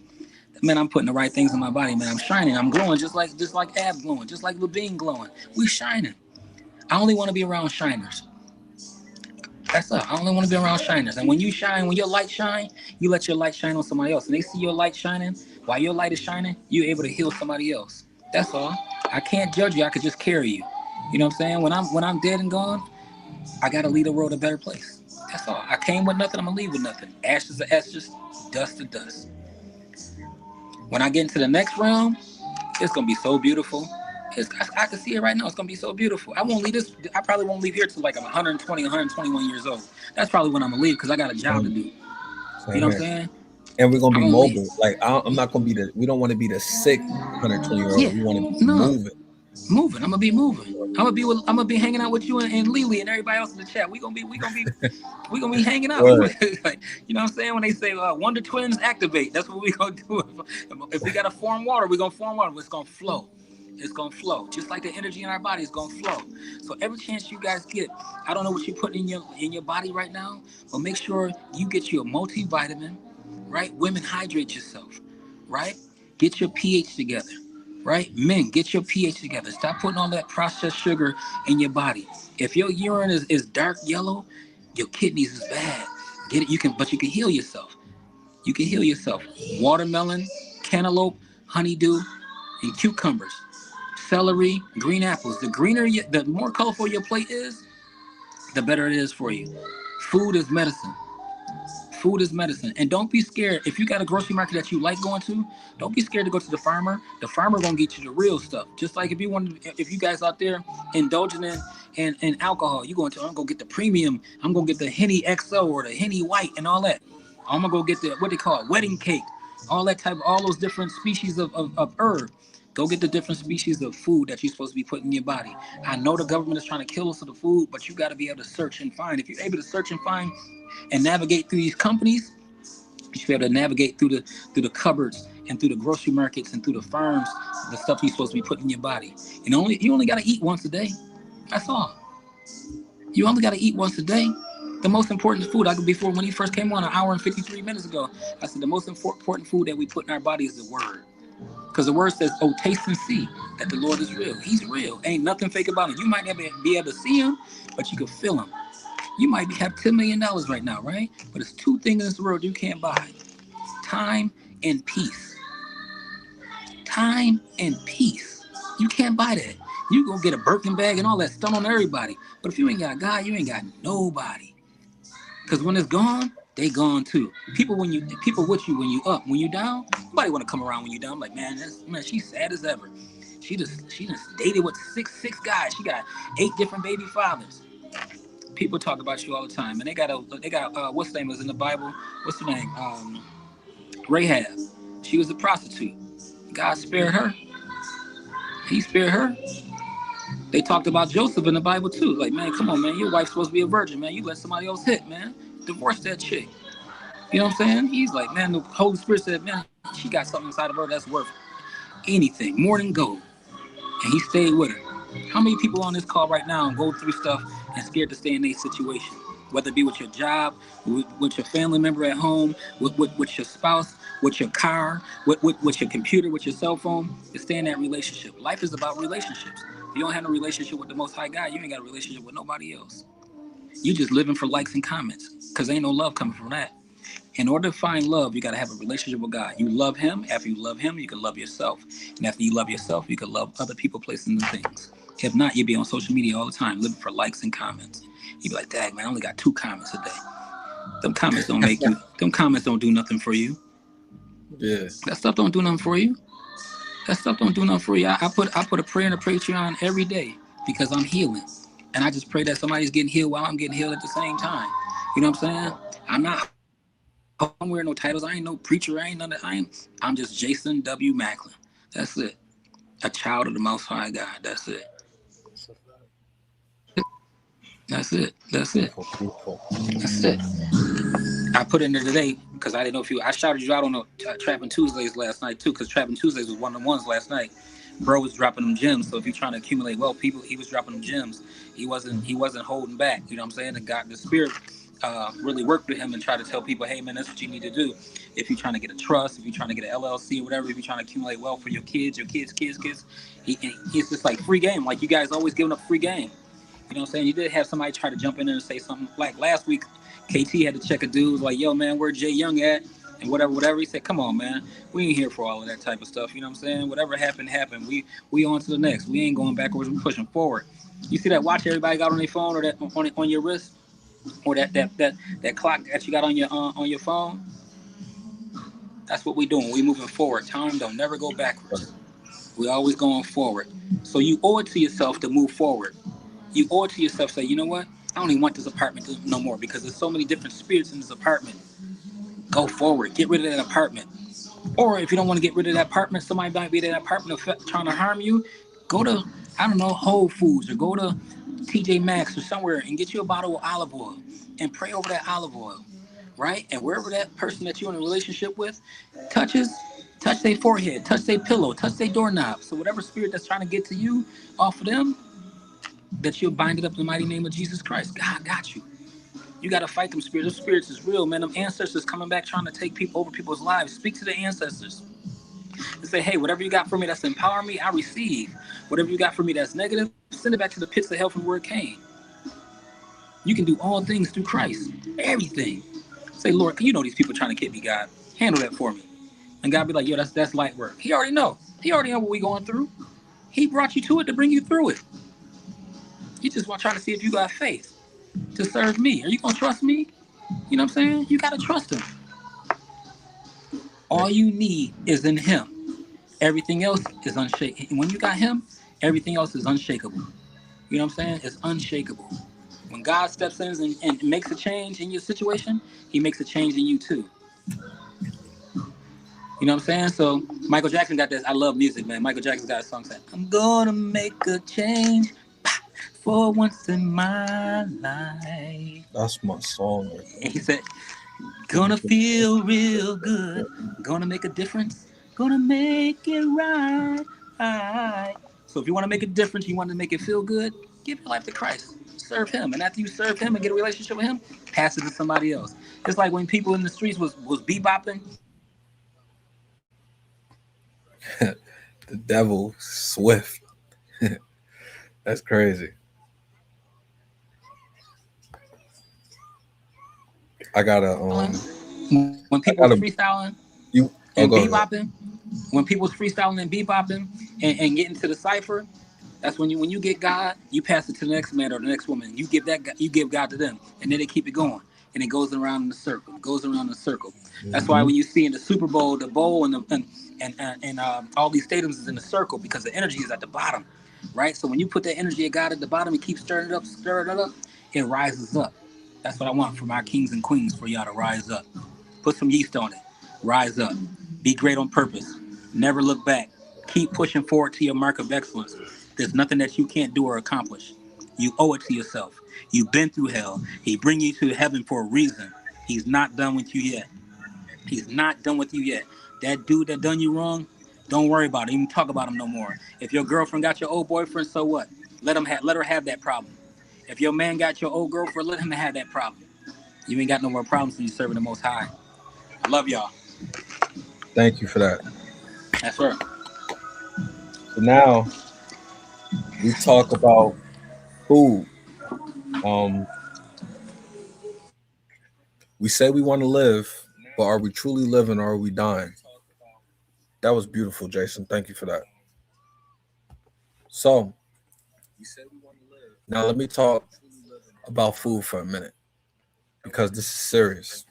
man, I'm putting the right things in my body, man. I'm shining, I'm glowing just like Ab glowing, just like Levine glowing. We shining. I only want to be around shiners. That's up. I only want to be around shiners. And when you shine, when your light shine, you let your light shine on somebody else. And they see your light shining. While your light is shining, you're able to heal somebody else. That's all. I can't judge you. I could just carry you. You know what I'm saying? When I'm dead and gone, I got to leave the world a better place. That's all. I came with nothing. I'm going to leave with nothing. Ashes to ashes, dust to dust. When I get into the next realm, it's going to be so beautiful. I can see it right now. It's going to be so beautiful. I probably won't leave here till like I'm 120, 121 years old. That's probably when I'm going to leave because I got a job to do. You know what I'm saying? And we're going to be mobile. Like, I'm not going to be we don't want to be the sick 120-year-old. Yeah. We want to be moving. Moving. I'm gonna be moving. I'm gonna be hanging out with you and Lily and everybody else in the chat. We gonna be hanging out. Like, you know what I'm saying? When they say Wonder Twins activate, that's what we gonna do. If we gotta form water, we gonna form water. It's gonna flow. It's gonna flow. Just like the energy in our body is gonna flow. So every chance you guys get, I don't know what you're putting in your body right now, but make sure you get your multivitamin, right? Women, hydrate yourself, right? Get your pH together. Right? Men, get your pH together. Stop putting all that processed sugar in your body. If your urine is dark yellow, your kidneys is bad. Get it, but you can heal yourself. You can heal yourself. Watermelon, cantaloupe, honeydew, and cucumbers. Celery, green apples. The more colorful your plate is, the better it is for you. Food is medicine. Food is medicine. And don't be scared. If you got a grocery market that you like going to, don't be scared to go to the farmer. The farmer gonna get you the real stuff. Just like if you guys out there indulging in alcohol, I'm gonna get the premium. I'm gonna get the Henny XO or the Henny White and all that. I'm gonna go get the, what they call it, wedding cake. All those different species of herb. Go get the different species of food that you're supposed to be putting in your body. I know the government is trying to kill us with the food, but you got to be able to search and find. If you're able to search and find and navigate through these companies, you should be able to navigate through the cupboards and through the grocery markets and through the farms, the stuff you're supposed to be putting in your body. You only got to eat once a day. That's all. You only got to eat once a day. The most important food, before when he first came on an hour and 53 minutes ago, I said the most important food that we put in our body is the word. Because the word says, oh, taste and see that the Lord is real. He's real. Ain't nothing fake about him. You might never be able to see him, but you can feel him. You might have $10 million right now, right? But it's 2 things in this world you can't buy. Time and peace. Time and peace. You can't buy that. You go get a Birkin bag and all that stuff on everybody. But if you ain't got God, you ain't got nobody. Because when it's gone, they gone too. People with you when you up. When you down, nobody want to come around when you down. I'm like, man, she's sad as ever. She just dated with six guys. She got 8 different baby fathers. People talk about you all the time, and they got what's the name was in the Bible? What's her name? Rahab. She was a prostitute. God spared her. He spared her. They talked about Joseph in the Bible too. Like, man, come on, man, your wife's supposed to be a virgin, man. You let somebody else hit, man. Divorce that chick. You know what I'm saying? He's like, man, the Holy Spirit said, man, she got something inside of her that's worth anything, more than gold. And he stayed with her. How many people on this call right now go through stuff and scared to stay in a situation? Whether it be with your job, with your family member at home, with your spouse, with your car, with your computer, with your cell phone, is stay in that relationship. Life is about relationships. If you don't have no relationship with the Most High God, you ain't got a relationship with nobody else. You just living for likes and comments, because ain't no love coming from that. In order to find love, you got to have a relationship with God. You love him. After you love him, you can love yourself. And after you love yourself, you can love other people, places, and things. If not, you'd be on social media all the time, living for likes and comments. You'd be like, dang, man, I only got 2 comments a day. Them comments don't make you, them comments don't do nothing for you. Yeah. That stuff don't do nothing for you. That stuff don't do nothing for you. I put a prayer in the Patreon every day because I'm healing. And I just pray that somebody's getting healed while I'm getting healed at the same time. You know what I'm saying? I'm not wearing no titles. I ain't no preacher. I ain't none of that. I'm just Jason W. Macklin. That's it. A child of the Most High God. That's it. That's it. That's it. That's it. I put in there today because I didn't know if you. I shouted you out on the Trapping Tuesdays last night too, because Trapping Tuesdays was one of the ones last night. Bro was dropping them gems. So if you're trying to accumulate wealth, people, he was dropping them gems. He wasn't holding back. You know what I'm saying? And God, the Spirit, really worked with him and tried to tell people, hey man, that's what you need to do. If you're trying to get a trust, if you're trying to get an LLC or whatever, if you're trying to accumulate wealth for your kids, it's just like free game. Like you guys always giving up free game. You know what I'm saying? You did have somebody try to jump in there and say something. Like last week, KT had to check a dude. Was like, yo, man, where Jay Young at? And whatever. He said, come on, man. We ain't here for all of that type of stuff. You know what I'm saying? Whatever happened. We on to the next. We ain't going backwards. We pushing forward. You see that watch everybody got on their phone or that on your wrist? Or that clock that you got on your phone? That's what we doing. We moving forward. Time don't never go backwards. We always going forward. So you owe it to yourself to move forward. You owe it to yourself, say, you know what? I don't even want this apartment no more because there's so many different spirits in this apartment. Go forward. Get rid of that apartment. Or if you don't want to get rid of that apartment, somebody might be in that apartment trying to harm you. Go to, I don't know, Whole Foods or go to TJ Maxx or somewhere and get you a bottle of olive oil and pray over that olive oil, right? And wherever that person that you're in a relationship with touch their forehead, touch their pillow, touch their doorknob. So whatever spirit that's trying to get to you off of them, that you'll bind it up in the mighty name of Jesus Christ. God got you. You got to fight them spirits. Those spirits is real, man. Them ancestors coming back trying to take people over people's lives. Speak to the ancestors and say, hey, whatever you got for me that's empowering me, I receive. Whatever you got for me that's negative, send it back to the pits of hell from where it came. You can do all things through Christ. Everything. Say, Lord, you know these people trying to get me, God. Handle that for me. And God be like, yo, that's light work. He already know. He already know what we going through. He brought you to it to bring you through it. He just want to try to see if you got faith to serve me. Are you going to trust me? You know what I'm saying? You got to trust him. All you need is in him. Everything else is unshakable. When you got him, everything else is unshakable. You know what I'm saying? It's unshakable. When God steps in and makes a change in your situation, he makes a change in you too. You know what I'm saying? So Michael Jackson got this. I love music, man. Michael Jackson got a song saying, I'm going to make a change for once in my life. That's my song. And he said, gonna feel real good. Gonna make a difference. Gonna make it right. So if you want to make a difference, you want to make it feel good, give your life to Christ. Serve him. And after you serve him and get a relationship with him, pass it to somebody else. It's like when people in the streets was bebopping. The devil swift. That's crazy. I gotta when people was freestyling and bebopping, when people was freestyling and bebopping and getting to the cipher, that's when you get God, you pass it to the next man or the next woman. You give God to them, and then they keep it going, and it goes around in a circle. It goes around in a circle. That's why when you see in the Super Bowl, the bowl and all these stadiums is in a circle because the energy is at the bottom, right? So when you put that energy of God at the bottom and keep stirring it up, it rises up. That's what I want from our kings and queens, for y'all to rise up. Put some yeast on it. Rise up. Be great on purpose. Never look back. Keep pushing forward to your mark of excellence. There's nothing that you can't do or accomplish. You owe it to yourself. You've been through hell. He bring you to heaven for a reason. He's not done with you yet. He's not done with you yet. That dude that done you wrong, don't worry about it. Even talk about him no more. If your girlfriend got your old boyfriend, so what? Let her have that problem. If your man got your old girlfriend, let him have that problem. You ain't got no more problems when you serving the Most High. I love y'all. Thank you for that. That's right. So now we talk about food. Um, we say we want to live, but are we truly living or are we dying? That was beautiful, Jason. Thank you for that. So now let me talk about food for a minute because this is serious.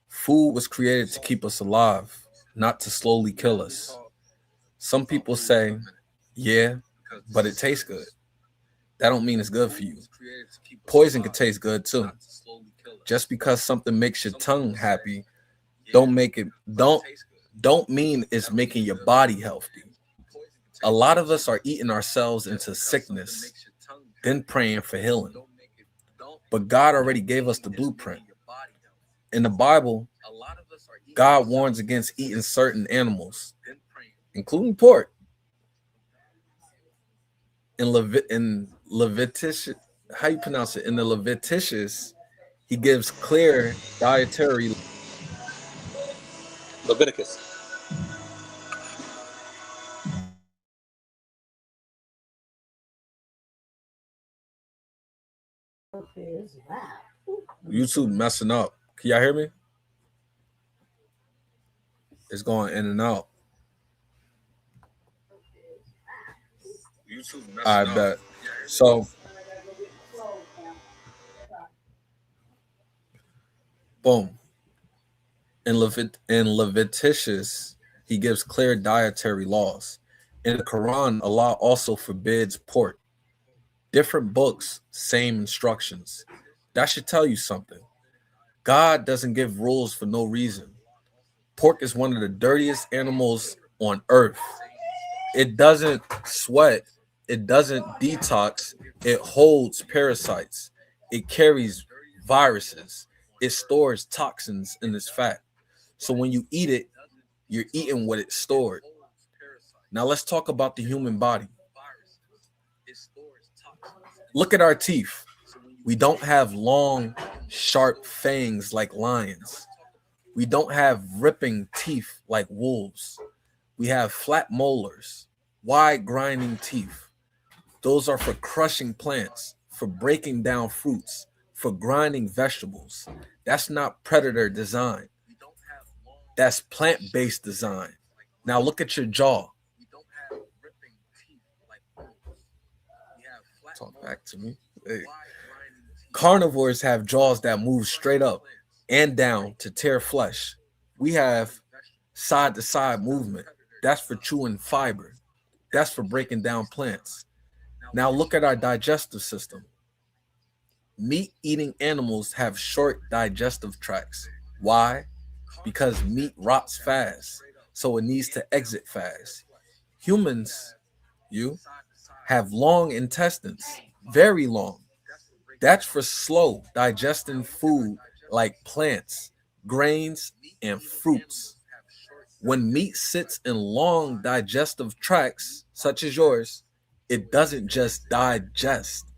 Food was created to keep us alive, not to slowly kill us. Some people say, yeah, but it tastes good. That don't mean it's good for you. Poison can taste good too. Just because something makes your tongue happy, don't mean it's making your body healthy. A lot of us are eating ourselves into sickness, then praying for healing. But God already gave us the blueprint. In the Bible, God warns against eating certain animals, including pork. In Leviticus, how you pronounce it? In the Leviticus, he gives clear dietary. Leviticus. YouTube messing up. Can y'all hear me? It's going in and out. I bet. So, boom. In Leviticus, he gives clear dietary laws. In the Quran, Allah also forbids pork. Different books, same instructions. That should tell you something. God doesn't give rules for no reason. Pork is one of the dirtiest animals on earth. It doesn't sweat. It doesn't detox. It holds parasites. It carries viruses. It stores toxins in its fat. So when you eat it, you're eating what it stored. Now let's talk about the human body. Look at our teeth. We don't have long, sharp fangs like lions. We don't have ripping teeth like wolves. We have flat molars, wide grinding teeth. Those are for crushing plants, for breaking down fruits, for grinding vegetables. That's not predator design. That's plant-based design. Now look at your jaw. Talk back to me. Hey. Carnivores have jaws that move straight up and down to tear flesh. We have side-to-side movement. That's for chewing fiber. That's for breaking down plants. Now look at our digestive system. Meat-eating animals have short digestive tracts. Why? Because meat rots fast, so it needs to exit fast. Humans, have long intestines, very long. That's for slow digesting food like plants, grains, and fruits. When meat sits in long digestive tracts, such as yours, it doesn't just digest,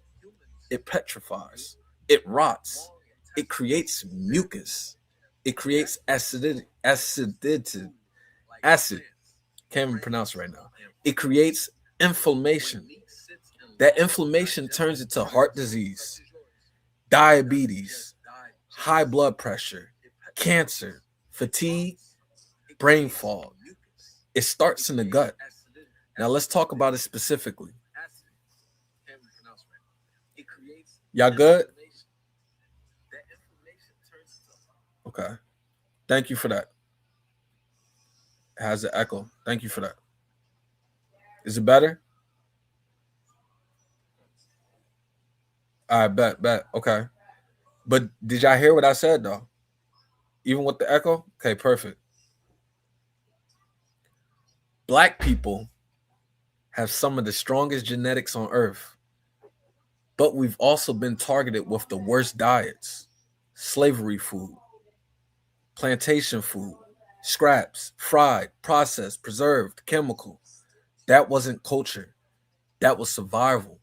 it petrifies, it rots, it creates mucus, it creates acid. Can't even pronounce it right now. It creates inflammation. That inflammation turns into heart disease, diabetes, high blood pressure, cancer, fatigue, brain fog. It starts in the gut. Now let's talk about it specifically. Y'all good? Okay. Thank you for that. It has an echo. Thank you for that. Is it better? I bet. Okay. But did y'all hear what I said though? Even with the echo? Okay, perfect. Black people have some of the strongest genetics on earth, but we've also been targeted with the worst diets: slavery food, plantation food, scraps, fried, processed, preserved, chemical. That wasn't culture. That was survival.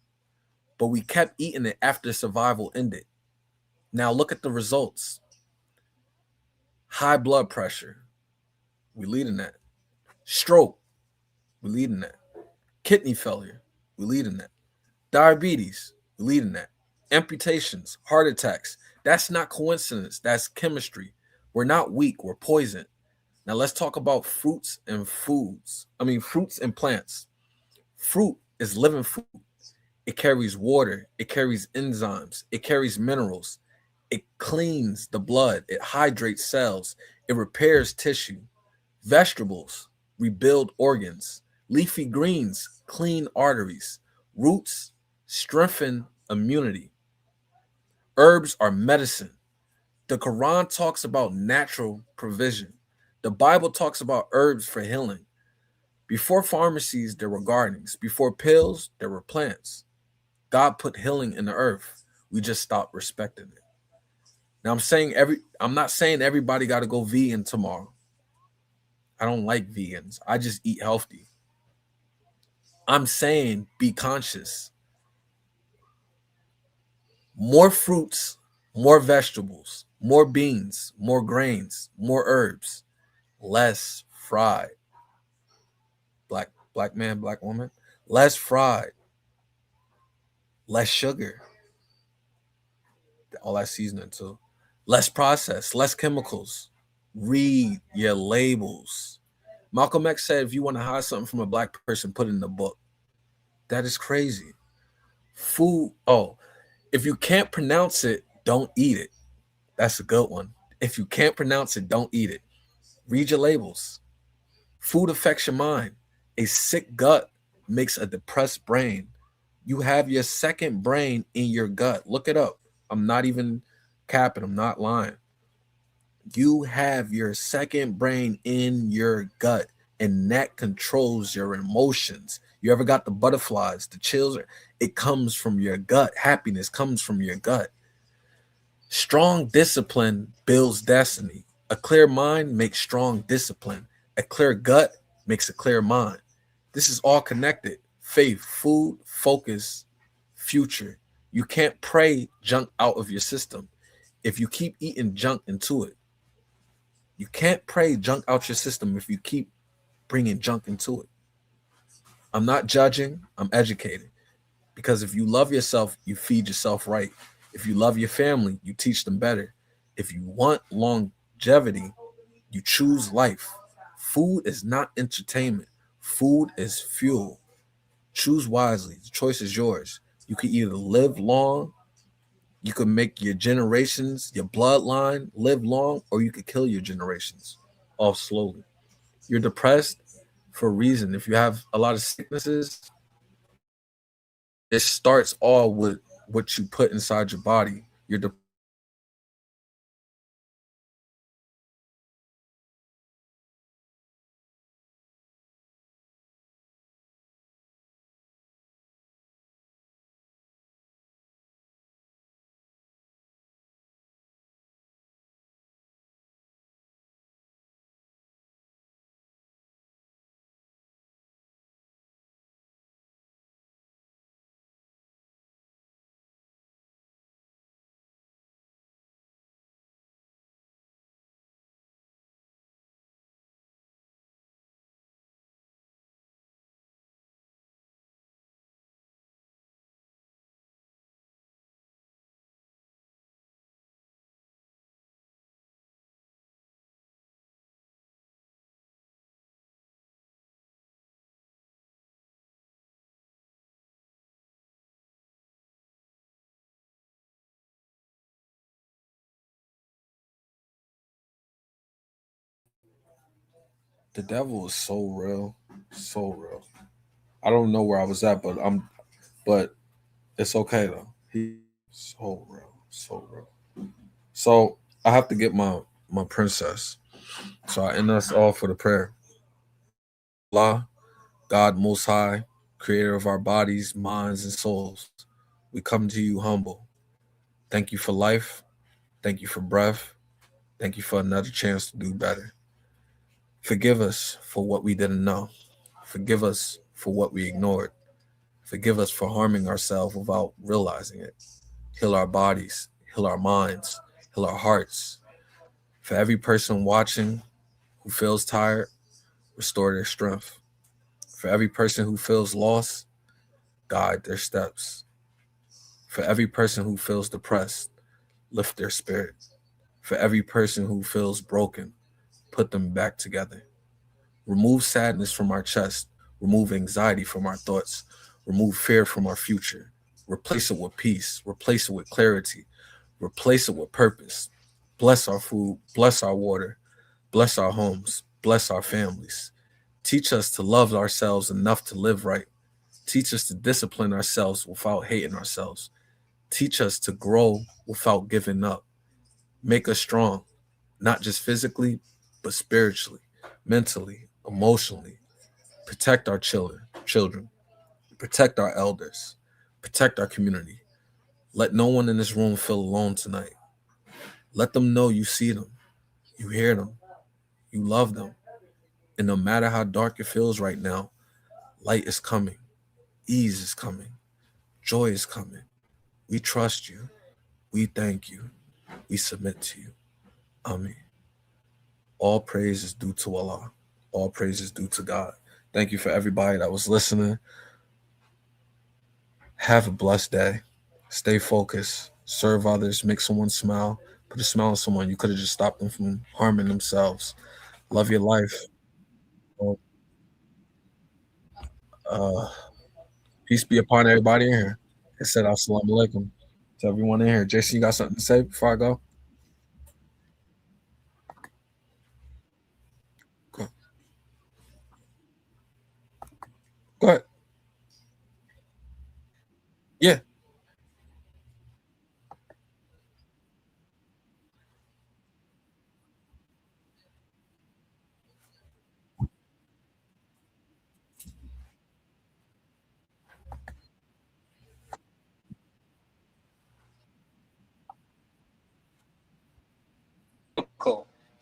But we kept eating it after survival ended. Now look at the results. High blood pressure, We lead in that. Stroke, we lead in that. Kidney failure, we lead in that. Diabetes, we lead in that. Amputations, heart attacks. That's not coincidence. That's chemistry. We're not weak. We're poison. Now let's talk about fruits and foods. Fruits and plants. Fruit is living food. It carries water. It carries enzymes. It carries minerals. It cleans the blood. It hydrates cells. It repairs tissue. Vegetables rebuild organs. Leafy greens clean arteries. Roots strengthen immunity. Herbs are medicine. The Quran talks about natural provision. The Bible talks about herbs for healing. Before pharmacies, there were gardens. Before pills, there were plants. God put healing in the earth. We just stopped respecting it. Now I'm not saying everybody got to go vegan tomorrow. I don't like vegans. I just eat healthy. I'm saying be conscious. More fruits, more vegetables, more beans, more grains, more herbs, less fried. Black man, black woman, less fried, less sugar. All that seasoning too. Less processed, less chemicals. Read your labels. Malcolm X said, if you want to hide something from a black person, put it in the book. That is crazy. Food. Oh, if you can't pronounce it, don't eat it. That's a good one. If you can't pronounce it, don't eat it. Read your labels. Food affects your mind. A sick gut makes a depressed brain. You have your second brain in your gut. Look it up. I'm not even capping. I'm not lying. You have your second brain in your gut, and that controls your emotions. You ever got the butterflies, the chills? It comes from your gut. Happiness comes from your gut. Strong discipline builds destiny. A clear mind makes strong discipline. A clear gut makes a clear mind. This is all connected. Faith, food, focus, future. You can't pray junk out of your system if you keep eating junk into it. You can't pray junk out your system if you keep bringing junk into it. I'm not judging. I'm educating. Because if you love yourself, you feed yourself right. If you love your family, you teach them better. If you want longevity, you choose life. Food is not entertainment. Food is fuel. Choose wisely. The choice is yours. You can either live long, you can make your generations, your bloodline live long, or you could kill your generations off slowly. You're depressed for a reason. If you have a lot of sicknesses, it starts all with what you put inside your body. You're the devil is so real, so real. I don't know where I was at, but it's okay though. He's so real, so real. So I have to get my princess. So I end us all for the prayer. Allah, God Most High, Creator of our bodies, minds, and souls, we come to you humble. Thank you for life. Thank you for breath. Thank you for another chance to do better. Forgive us for what we didn't know. Forgive us for what we ignored. Forgive us for harming ourselves without realizing it. Heal our bodies, heal our minds, heal our hearts. For every person watching who feels tired, restore their strength. For every person who feels lost, guide their steps. For every person who feels depressed, lift their spirit. For every person who feels broken, put them back together. Remove sadness from our chest. Remove anxiety from our thoughts. Remove fear from our future. Replace it with peace. Replace it with clarity. Replace it with purpose. Bless our food. Bless our water. Bless our homes. Bless our families. Teach us to love ourselves enough to live right. Teach us to discipline ourselves without hating ourselves. Teach us to grow without giving up. Make us strong, not just physically, but spiritually, mentally, emotionally. Protect our children. Protect our elders. Protect our community. Let no one in this room feel alone tonight. Let them know you see them, you hear them, you love them. And no matter how dark it feels right now, light is coming. Ease is coming. Joy is coming. We trust you. We thank you. We submit to you. Amen. All praise is due to Allah. All praise is due to God. Thank you for everybody that was listening. Have a blessed day. Stay focused. Serve others. Make someone smile. Put a smile on someone. You could have just stopped them from harming themselves. Love your life. Peace be upon everybody in here. I said assalamu alaikum to everyone in here. Jason, you got something to say before I go? Go ahead. Yeah.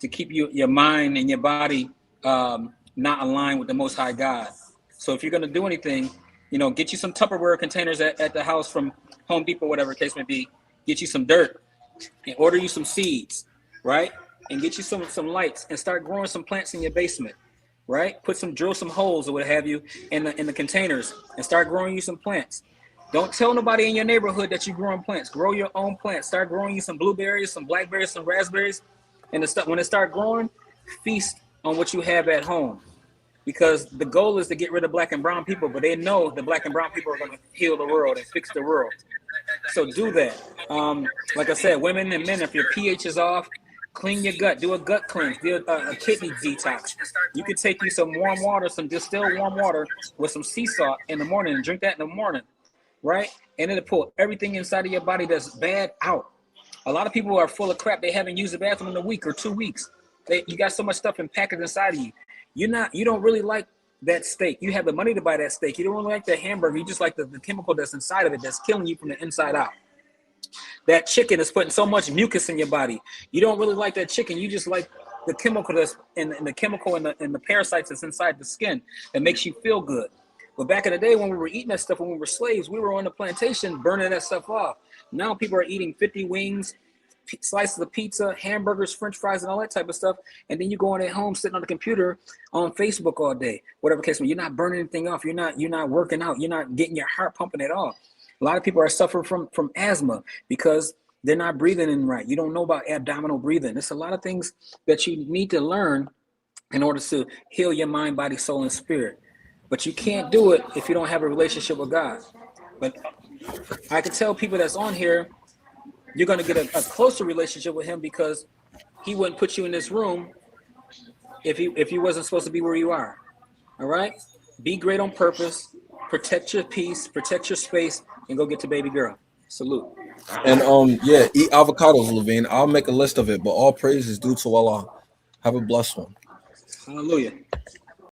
To keep your mind and your body not aligned with the Most High God. So if you're going to do anything, get you some Tupperware containers at the house from Home Depot, whatever the case may be. Get you some dirt and order you some seeds, right? And get you some lights and start growing some plants in your basement, right? Drill some holes or what have you in the containers and start growing you some plants. Don't tell nobody in your neighborhood that you're growing plants. Grow your own plants. Start growing you some blueberries, some blackberries, some raspberries. And when it start growing, feast on what you have at home. Because the goal is to get rid of black and brown people, but they know the black and brown people are going to heal the world and fix the world. So do that. Like I said, women and men, if your pH is off, clean your gut. Do a gut cleanse. Do a kidney detox. You can take you some warm water, some distilled warm water with some sea salt in the morning and drink that in the morning, right? And it'll pull everything inside of your body that's bad out. A lot of people are full of crap. They haven't used the bathroom in a week or 2 weeks. You got so much stuff impacted inside of you. You don't really like that steak. You have the money to buy that steak. You don't really like that hamburger. You just like the chemical that's inside of it that's killing you from the inside out. That chicken is putting so much mucus in your body. You don't really like that chicken. You just like the chemical that's in the chemical and the parasites that's inside the skin that makes you feel good. But back in the day when we were eating that stuff, when we were slaves, we were on the plantation burning that stuff off. Now people are eating 50 wings, slices of pizza, hamburgers, french fries, and all that type of stuff. And then you go on at home sitting on the computer on Facebook all day, whatever case. You're not burning anything off. You're not working out. You're not getting your heart pumping at all. A lot of people are suffering from asthma because they're not breathing in right. You don't know about abdominal breathing. There's a lot of things that you need to learn in order to heal your mind, body, soul, and spirit. But you can't do it if you don't have a relationship with God. But I can tell people that's on here, you're going to get a closer relationship with him because he wouldn't put you in this room if he wasn't supposed to be where you are. All right? Be great on purpose. Protect your peace. Protect your space. And go get to baby girl. Salute. And eat avocados, Levine. I'll make a list of it, but all praise is due to Allah. Have a blessed one. Hallelujah.